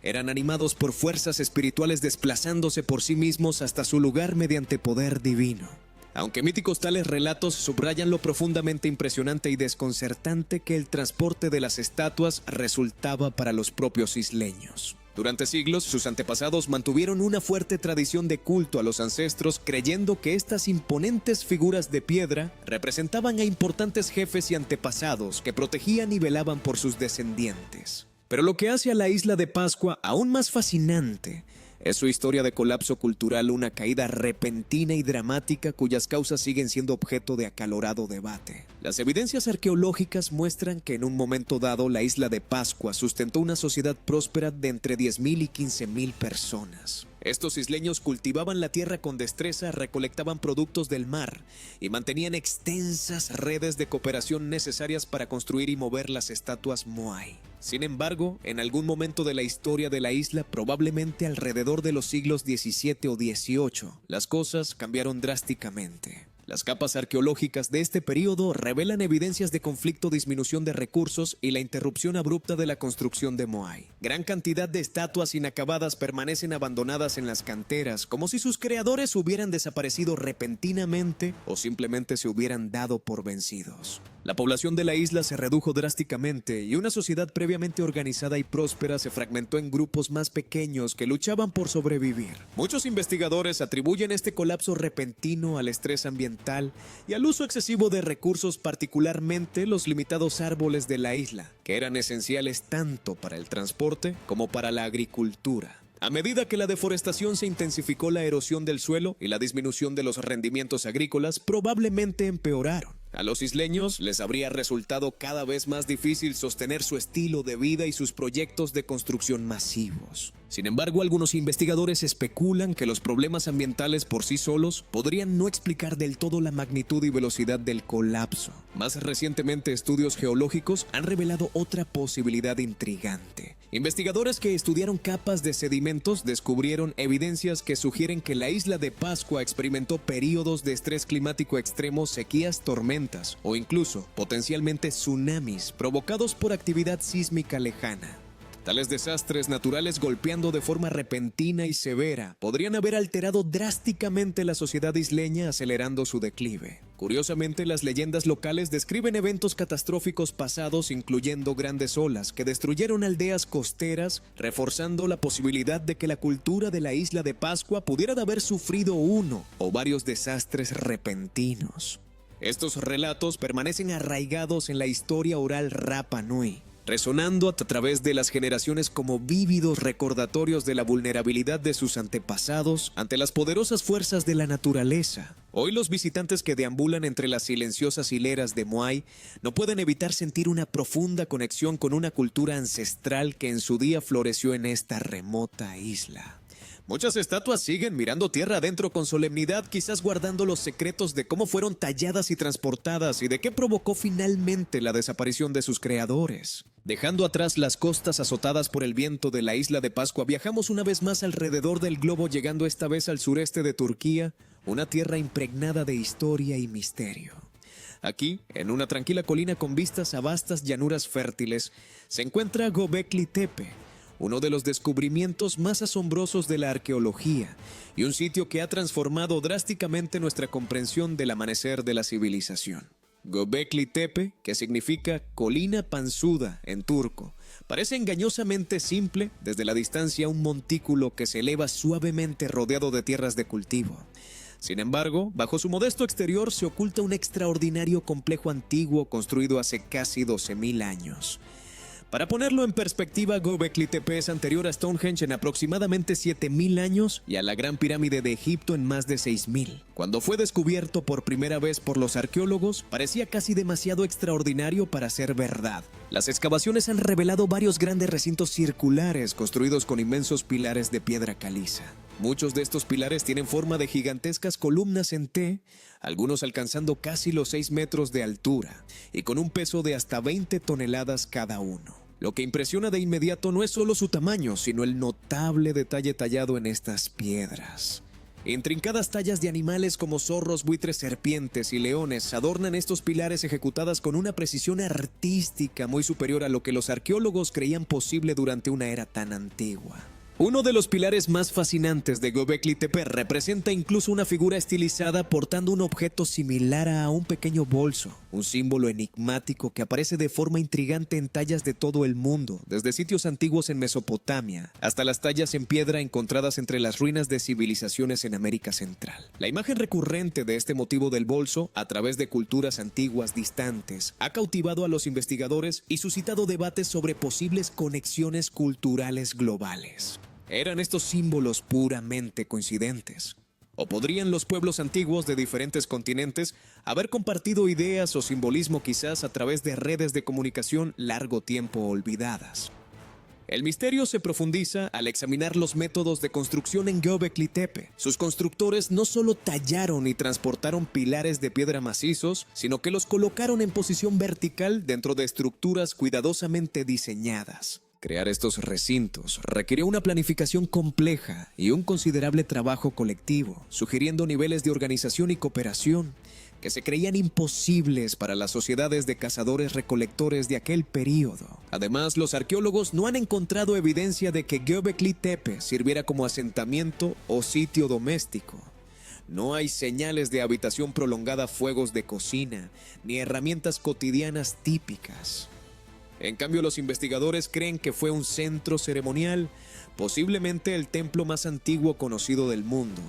eran animados por fuerzas espirituales desplazándose por sí mismos hasta su lugar mediante poder divino. Aunque míticos, tales relatos subrayan lo profundamente impresionante y desconcertante que el transporte de las estatuas resultaba para los propios isleños. Durante siglos, sus antepasados mantuvieron una fuerte tradición de culto a los ancestros, creyendo que estas imponentes figuras de piedra representaban a importantes jefes y antepasados que protegían y velaban por sus descendientes. Pero lo que hace a la isla de Pascua aún más fascinante es su historia de colapso cultural, una caída repentina y dramática cuyas causas siguen siendo objeto de acalorado debate. Las evidencias arqueológicas muestran que en un momento dado la isla de Pascua sustentó una sociedad próspera de entre 10,000 y 15,000 personas. Estos isleños cultivaban la tierra con destreza, recolectaban productos del mar y mantenían extensas redes de cooperación necesarias para construir y mover las estatuas Moai. Sin embargo, en algún momento de la historia de la isla, probablemente alrededor de los siglos XVII o XVIII, las cosas cambiaron drásticamente. Las capas arqueológicas de este periodo revelan evidencias de conflicto, disminución de recursos y la interrupción abrupta de la construcción de Moai. Gran cantidad de estatuas inacabadas permanecen abandonadas en las canteras, como si sus creadores hubieran desaparecido repentinamente o simplemente se hubieran dado por vencidos. La población de la isla se redujo drásticamente y una sociedad previamente organizada y próspera se fragmentó en grupos más pequeños que luchaban por sobrevivir. Muchos investigadores atribuyen este colapso repentino al estrés ambiental y al uso excesivo de recursos, particularmente los limitados árboles de la isla, que eran esenciales tanto para el transporte como para la agricultura. A medida que la deforestación se intensificó, la erosión del suelo y la disminución de los rendimientos agrícolas probablemente empeoraron. A los isleños les habría resultado cada vez más difícil sostener su estilo de vida y sus proyectos de construcción masivos. Sin embargo, algunos investigadores especulan que los problemas ambientales por sí solos podrían no explicar del todo la magnitud y velocidad del colapso. Más recientemente, estudios geológicos han revelado otra posibilidad intrigante. Investigadores que estudiaron capas de sedimentos descubrieron evidencias que sugieren que la isla de Pascua experimentó períodos de estrés climático extremo, sequías, tormentas o incluso potencialmente tsunamis provocados por actividad sísmica lejana. Tales desastres naturales, golpeando de forma repentina y severa, podrían haber alterado drásticamente la sociedad isleña, acelerando su declive. Curiosamente, las leyendas locales describen eventos catastróficos pasados, incluyendo grandes olas que destruyeron aldeas costeras, reforzando la posibilidad de que la cultura de la isla de Pascua pudiera haber sufrido uno o varios desastres repentinos. Estos relatos permanecen arraigados en la historia oral Rapa Nui. resonando a través de las generaciones como vívidos recordatorios de la vulnerabilidad de sus antepasados ante las poderosas fuerzas de la naturaleza. Hoy los visitantes que deambulan entre las silenciosas hileras de Moai no pueden evitar sentir una profunda conexión con una cultura ancestral que en su día floreció en esta remota isla. Muchas estatuas siguen mirando tierra adentro con solemnidad, quizás guardando los secretos de cómo fueron talladas y transportadas y de qué provocó finalmente la desaparición de sus creadores. Dejando atrás las costas azotadas por el viento de la isla de Pascua, viajamos una vez más alrededor del globo, llegando esta vez al sureste de Turquía, una tierra impregnada de historia y misterio. Aquí, en una tranquila colina con vistas a vastas llanuras fértiles, se encuentra Göbekli Tepe, uno de los descubrimientos más asombrosos de la arqueología y un sitio que ha transformado drásticamente nuestra comprensión del amanecer de la civilización. Göbekli Tepe, que significa colina panzuda en turco, parece engañosamente simple desde la distancia, un montículo que se eleva suavemente rodeado de tierras de cultivo. Sin embargo, bajo su modesto exterior se oculta un extraordinario complejo antiguo construido hace casi 12.000 años. Para ponerlo en perspectiva, Göbekli Tepe es anterior a Stonehenge en aproximadamente 7.000 años y a la Gran Pirámide de Egipto en más de 6.000. Cuando fue descubierto por primera vez por los arqueólogos, parecía casi demasiado extraordinario para ser verdad. Las excavaciones han revelado varios grandes recintos circulares construidos con inmensos pilares de piedra caliza. Muchos de estos pilares tienen forma de gigantescas columnas en T, algunos alcanzando casi los 6 metros de altura y con un peso de hasta 20 toneladas cada uno. Lo que impresiona de inmediato no es solo su tamaño, sino el notable detalle tallado en estas piedras. Intrincadas tallas de animales como zorros, buitres, serpientes y leones adornan estos pilares, ejecutadas con una precisión artística muy superior a lo que los arqueólogos creían posible durante una era tan antigua. Uno de los pilares más fascinantes de Göbekli Tepe representa incluso una figura estilizada portando un objeto similar a un pequeño bolso, un símbolo enigmático que aparece de forma intrigante en tallas de todo el mundo, desde sitios antiguos en Mesopotamia hasta las tallas en piedra encontradas entre las ruinas de civilizaciones en América Central. La imagen recurrente de este motivo del bolso, a través de culturas antiguas distantes, ha cautivado a los investigadores y suscitado debates sobre posibles conexiones culturales globales. ¿Eran estos símbolos puramente coincidentes? ¿O podrían los pueblos antiguos de diferentes continentes haber compartido ideas o simbolismo quizás a través de redes de comunicación largo tiempo olvidadas? El misterio se profundiza al examinar los métodos de construcción en Göbekli Tepe. Sus constructores no solo tallaron y transportaron pilares de piedra macizos, sino que los colocaron en posición vertical dentro de estructuras cuidadosamente diseñadas. Crear estos recintos requirió una planificación compleja y un considerable trabajo colectivo, sugiriendo niveles de organización y cooperación que se creían imposibles para las sociedades de cazadores-recolectores de aquel período. Además, los arqueólogos no han encontrado evidencia de que Göbekli Tepe sirviera como asentamiento o sitio doméstico. No hay señales de habitación prolongada, fuegos de cocina, ni herramientas cotidianas típicas. En cambio, los investigadores creen que fue un centro ceremonial, posiblemente el templo más antiguo conocido del mundo,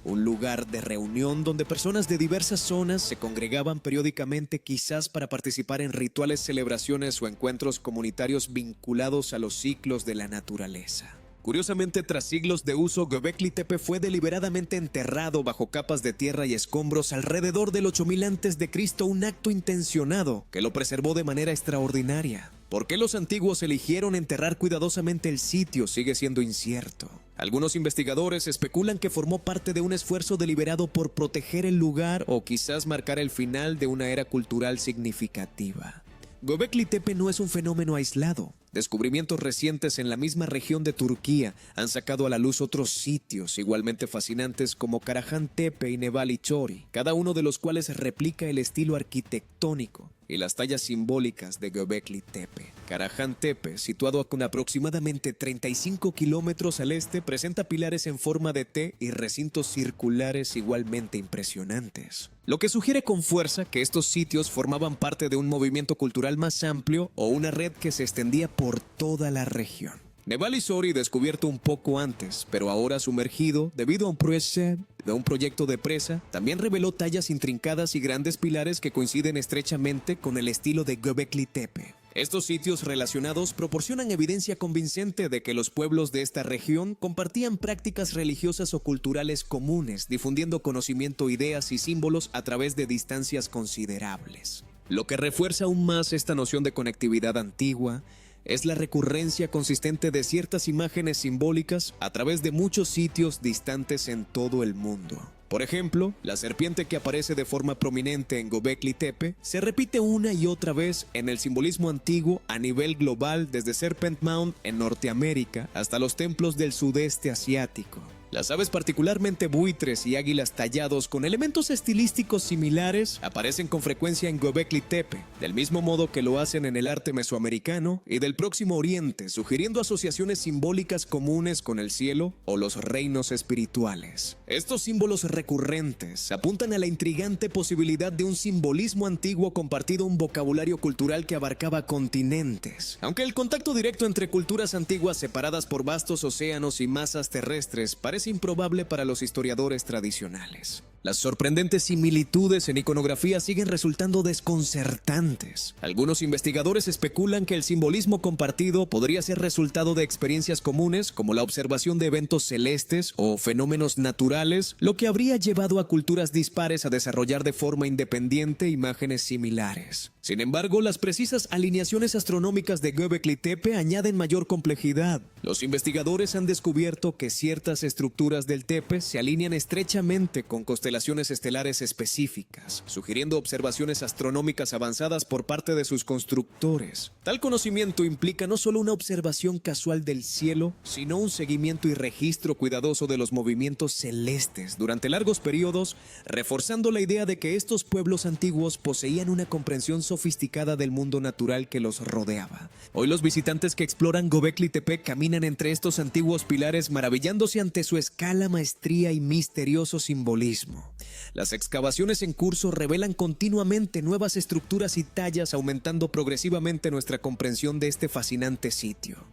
un lugar de reunión donde personas de diversas zonas se congregaban periódicamente, quizás para participar en rituales, celebraciones o encuentros comunitarios vinculados a los ciclos de la naturaleza. Curiosamente, tras siglos de uso, Göbekli Tepe fue deliberadamente enterrado bajo capas de tierra y escombros alrededor del 8000 a.C., un acto intencionado que lo preservó de manera extraordinaria. ¿Por qué los antiguos eligieron enterrar cuidadosamente el sitio? Sigue siendo incierto. Algunos investigadores especulan que formó parte de un esfuerzo deliberado por proteger el lugar o quizás marcar el final de una era cultural significativa. Göbekli Tepe no es un fenómeno aislado. Descubrimientos recientes en la misma región de Turquía han sacado a la luz otros sitios igualmente fascinantes como Karahan Tepe y Nebali Chori, cada uno de los cuales replica el estilo arquitectónico y las tallas simbólicas de Göbekli Tepe. Karahan Tepe, situado con aproximadamente 35 kilómetros al este, presenta pilares en forma de T y recintos circulares igualmente impresionantes, lo que sugiere con fuerza que estos sitios formaban parte de un movimiento cultural más amplio o una red que se extendía por toda la región. Nebali Chori, descubierto un poco antes, pero ahora sumergido debido a un proyecto de presa, también reveló tallas intrincadas y grandes pilares que coinciden estrechamente con el estilo de Göbekli Tepe. Estos sitios relacionados proporcionan evidencia convincente de que los pueblos de esta región compartían prácticas religiosas o culturales comunes, difundiendo conocimiento, ideas y símbolos a través de distancias considerables. Lo que refuerza aún más esta noción de conectividad antigua es la recurrencia consistente de ciertas imágenes simbólicas a través de muchos sitios distantes en todo el mundo. Por ejemplo, la serpiente que aparece de forma prominente en Göbekli Tepe se repite una y otra vez en el simbolismo antiguo a nivel global, desde Serpent Mound en Norteamérica hasta los templos del sudeste asiático. Las aves, particularmente buitres y águilas tallados con elementos estilísticos similares, aparecen con frecuencia en Göbekli Tepe, del mismo modo que lo hacen en el arte mesoamericano y del Próximo Oriente, sugiriendo asociaciones simbólicas comunes con el cielo o los reinos espirituales. Estos símbolos recurrentes apuntan a la intrigante posibilidad de un simbolismo antiguo compartido, un vocabulario cultural que abarcaba continentes. Aunque el contacto directo entre culturas antiguas separadas por vastos océanos y masas terrestres parece improbable para los historiadores tradicionales. Las sorprendentes similitudes en iconografía siguen resultando desconcertantes. Algunos investigadores especulan que el simbolismo compartido podría ser resultado de experiencias comunes, como la observación de eventos celestes o fenómenos naturales, lo que habría llevado a culturas dispares a desarrollar de forma independiente imágenes similares. Sin embargo, las precisas alineaciones astronómicas de Göbekli Tepe añaden mayor complejidad. Los investigadores han descubierto que ciertas estructuras del Tepe se alinean estrechamente con constelaciones estelares específicas, sugiriendo observaciones astronómicas avanzadas por parte de sus constructores. Tal conocimiento implica no solo una observación casual del cielo, sino un seguimiento y registro cuidadoso de los movimientos celestes durante largos periodos, reforzando la idea de que estos pueblos antiguos poseían una comprensión sofisticada del mundo natural que los rodeaba. Hoy los visitantes que exploran Göbekli Tepe caminan entre estos antiguos pilares, maravillándose ante su escala, maestría y misterioso simbolismo. Las excavaciones en curso revelan continuamente nuevas estructuras y tallas, aumentando progresivamente nuestra comprensión de este fascinante sitio.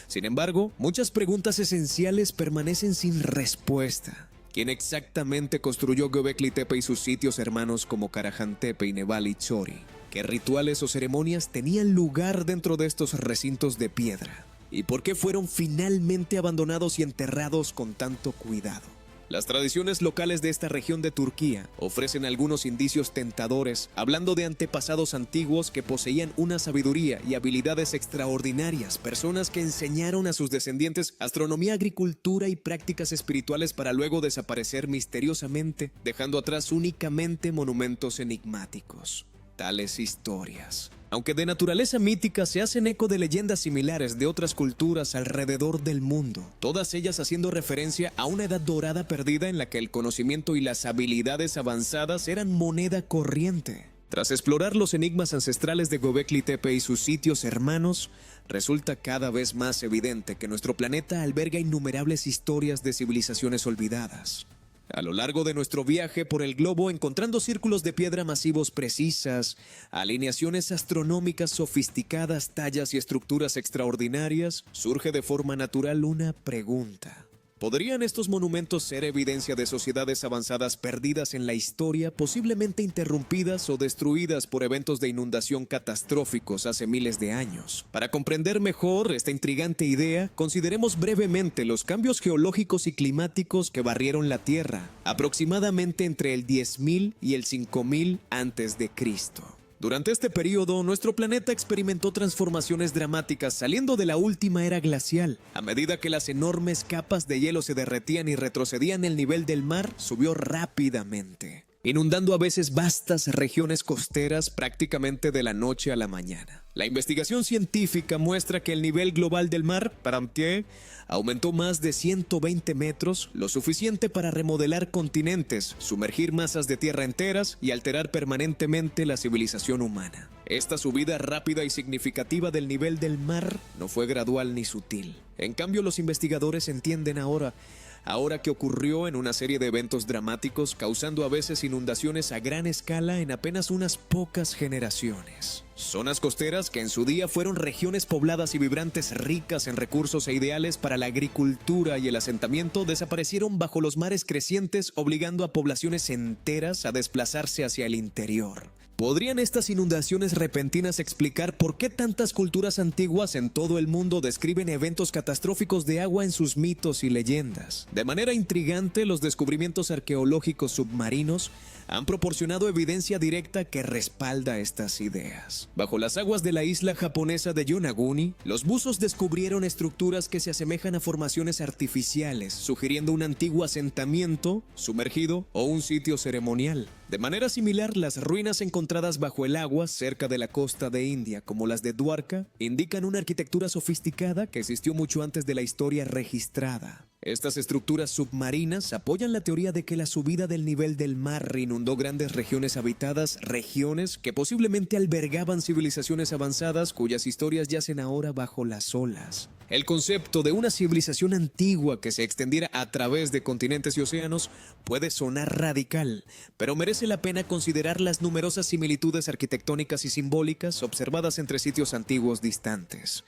Sin embargo, muchas preguntas esenciales permanecen sin respuesta. ¿Quién exactamente construyó Göbekli Tepe y sus sitios hermanos como Karahan Tepe y Nebali Chori? ¿Qué rituales o ceremonias tenían lugar dentro de estos recintos de piedra? ¿Y por qué fueron finalmente abandonados y enterrados con tanto cuidado? Las tradiciones locales de esta región de Turquía ofrecen algunos indicios tentadores, hablando de antepasados antiguos que poseían una sabiduría y habilidades extraordinarias, personas que enseñaron a sus descendientes astronomía, agricultura y prácticas espirituales para luego desaparecer misteriosamente, dejando atrás únicamente monumentos enigmáticos. Tales historias, aunque de naturaleza mítica, se hacen eco de leyendas similares de otras culturas alrededor del mundo, todas ellas haciendo referencia a una edad dorada perdida en la que el conocimiento y las habilidades avanzadas eran moneda corriente. Tras explorar los enigmas ancestrales de Göbekli Tepe y sus sitios hermanos, resulta cada vez más evidente que nuestro planeta alberga innumerables historias de civilizaciones olvidadas. A lo largo de nuestro viaje por el globo, encontrando círculos de piedra masivos precisas, alineaciones astronómicas sofisticadas, tallas y estructuras extraordinarias, surge de forma natural una pregunta. ¿Podrían estos monumentos ser evidencia de sociedades avanzadas perdidas en la historia, posiblemente interrumpidas o destruidas por eventos de inundación catastróficos hace miles de años? Para comprender mejor esta intrigante idea, consideremos brevemente los cambios geológicos y climáticos que barrieron la Tierra, aproximadamente entre el 10.000 y el 5.000 a.C. Durante este periodo, nuestro planeta experimentó transformaciones dramáticas, saliendo de la última era glacial. A medida que las enormes capas de hielo se derretían y retrocedían, el nivel del mar subió rápidamente, inundando a veces vastas regiones costeras prácticamente de la noche a la mañana. La investigación científica muestra que el nivel global del mar, Paramtier, aumentó más de 120 metros, lo suficiente para remodelar continentes, sumergir masas de tierra enteras y alterar permanentemente la civilización humana. Esta subida rápida y significativa del nivel del mar no fue gradual ni sutil. En cambio, los investigadores entienden ahora que ocurrió en una serie de eventos dramáticos, causando a veces inundaciones a gran escala en apenas unas pocas generaciones. Zonas costeras que en su día fueron regiones pobladas y vibrantes, ricas en recursos e ideales para la agricultura y el asentamiento, desaparecieron bajo los mares crecientes, obligando a poblaciones enteras a desplazarse hacia el interior. ¿Podrían estas inundaciones repentinas explicar por qué tantas culturas antiguas en todo el mundo describen eventos catastróficos de agua en sus mitos y leyendas? De manera intrigante, los descubrimientos arqueológicos submarinos han proporcionado evidencia directa que respalda estas ideas. Bajo las aguas de la isla japonesa de Yonaguni, los buzos descubrieron estructuras que se asemejan a formaciones artificiales, sugiriendo un antiguo asentamiento, sumergido o un sitio ceremonial. De manera similar, las ruinas encontradas bajo el agua cerca de la costa de India, como las de Dwarka, indican una arquitectura sofisticada que existió mucho antes de la historia registrada. Estas estructuras submarinas apoyan la teoría de que la subida del nivel del mar inundó grandes regiones habitadas, regiones que posiblemente albergaban civilizaciones avanzadas cuyas historias yacen ahora bajo las olas. El concepto de una civilización antigua que se extendiera a través de continentes y océanos puede sonar radical, pero merece la pena considerar las numerosas similitudes arquitectónicas y simbólicas observadas entre sitios antiguos distantes.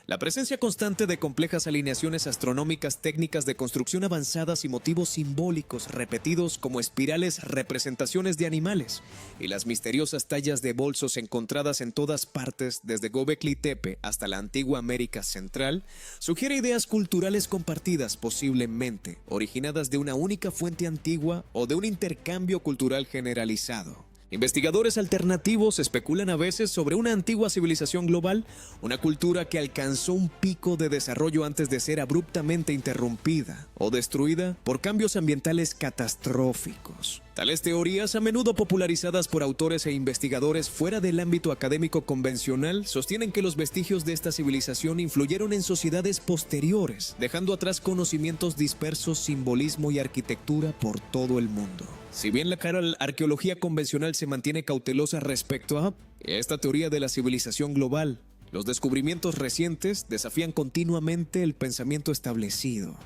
La presencia constante de complejas alineaciones astronómicas, técnicas de construcción avanzadas y motivos simbólicos repetidos como espirales representaciones de animales y las misteriosas tallas de bolsos encontradas en todas partes desde Göbekli Tepe hasta la antigua América Central sugiere ideas culturales compartidas, posiblemente originadas de una única fuente antigua o de un intercambio cultural generalizado. Investigadores alternativos especulan a veces sobre una antigua civilización global, una cultura que alcanzó un pico de desarrollo antes de ser abruptamente interrumpida o destruida por cambios ambientales catastróficos. Tales teorías, a menudo popularizadas por autores e investigadores fuera del ámbito académico convencional, sostienen que los vestigios de esta civilización influyeron en sociedades posteriores, dejando atrás conocimientos dispersos, simbolismo y arquitectura por todo el mundo. Si bien la arqueología convencional se mantiene cautelosa respecto a esta teoría de la civilización global, los descubrimientos recientes desafían continuamente el pensamiento establecido.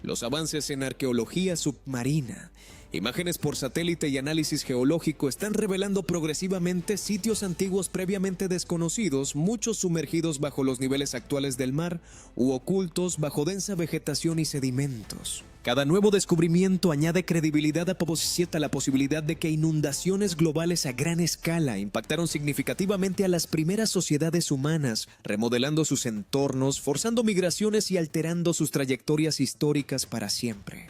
Los avances en arqueología submarina, imágenes por satélite y análisis geológico están revelando progresivamente sitios antiguos previamente desconocidos, muchos sumergidos bajo los niveles actuales del mar u ocultos bajo densa vegetación y sedimentos. Cada nuevo descubrimiento añade credibilidad a la posibilidad de que inundaciones globales a gran escala impactaron significativamente a las primeras sociedades humanas, remodelando sus entornos, forzando migraciones y alterando sus trayectorias históricas para siempre.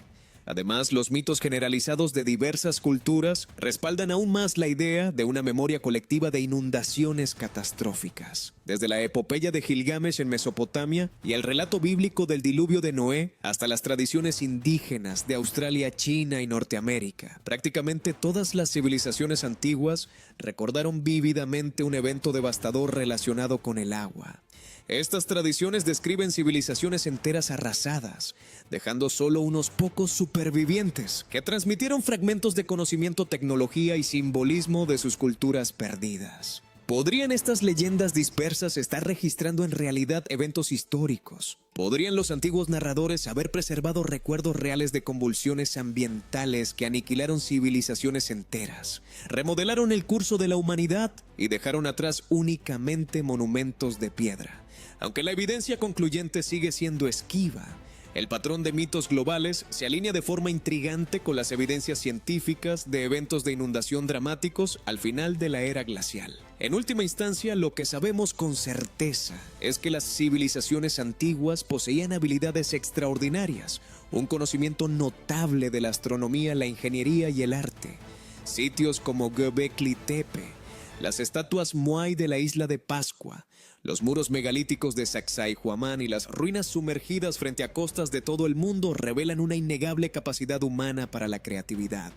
Además, los mitos generalizados de diversas culturas respaldan aún más la idea de una memoria colectiva de inundaciones catastróficas. Desde la epopeya de Gilgamesh en Mesopotamia y el relato bíblico del diluvio de Noé, hasta las tradiciones indígenas de Australia, China y Norteamérica, prácticamente todas las civilizaciones antiguas recordaron vívidamente un evento devastador relacionado con el agua. Estas tradiciones describen civilizaciones enteras arrasadas, dejando solo unos pocos supervivientes que transmitieron fragmentos de conocimiento, tecnología y simbolismo de sus culturas perdidas. ¿Podrían estas leyendas dispersas estar registrando en realidad eventos históricos? ¿Podrían los antiguos narradores haber preservado recuerdos reales de convulsiones ambientales que aniquilaron civilizaciones enteras, remodelaron el curso de la humanidad y dejaron atrás únicamente monumentos de piedra? Aunque la evidencia concluyente sigue siendo esquiva, el patrón de mitos globales se alinea de forma intrigante con las evidencias científicas de eventos de inundación dramáticos al final de la era glacial. En última instancia, lo que sabemos con certeza es que las civilizaciones antiguas poseían habilidades extraordinarias, un conocimiento notable de la astronomía, la ingeniería y el arte. Sitios como Göbekli Tepe, las estatuas Moai de la isla de Pascua, los muros megalíticos de Sacsayhuamán y las ruinas sumergidas frente a costas de todo el mundo revelan una innegable capacidad humana para la creatividad,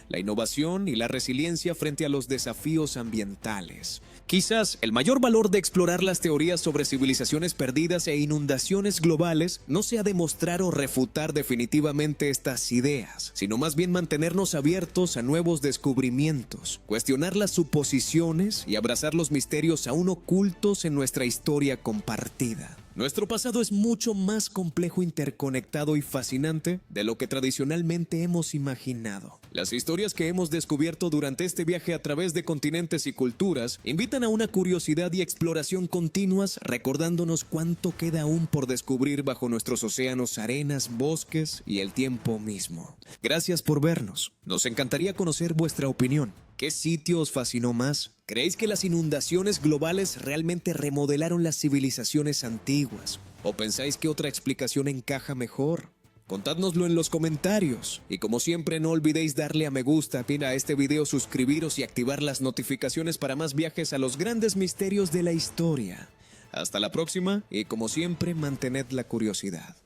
la innovación y la resiliencia frente a los desafíos ambientales. Quizás el mayor valor de explorar las teorías sobre civilizaciones perdidas e inundaciones globales no sea demostrar o refutar definitivamente estas ideas, sino más bien mantenernos abiertos a nuevos descubrimientos, cuestionar las suposiciones y abrazar los misterios aún ocultos en nuestra historia compartida. Nuestro pasado es mucho más complejo, interconectado y fascinante de lo que tradicionalmente hemos imaginado. Las historias que hemos descubierto durante este viaje a través de continentes y culturas invitan a una curiosidad y exploración continuas, recordándonos cuánto queda aún por descubrir bajo nuestros océanos, arenas, bosques y el tiempo mismo. Gracias por vernos. Nos encantaría conocer vuestra opinión. ¿Qué sitio os fascinó más? ¿Creéis que las inundaciones globales realmente remodelaron las civilizaciones antiguas? ¿O pensáis que otra explicación encaja mejor? Contádnoslo en los comentarios. Y como siempre, no olvidéis darle a me gusta, a este video, suscribiros y activar las notificaciones para más viajes a los grandes misterios de la historia. Hasta la próxima y como siempre, mantened la curiosidad.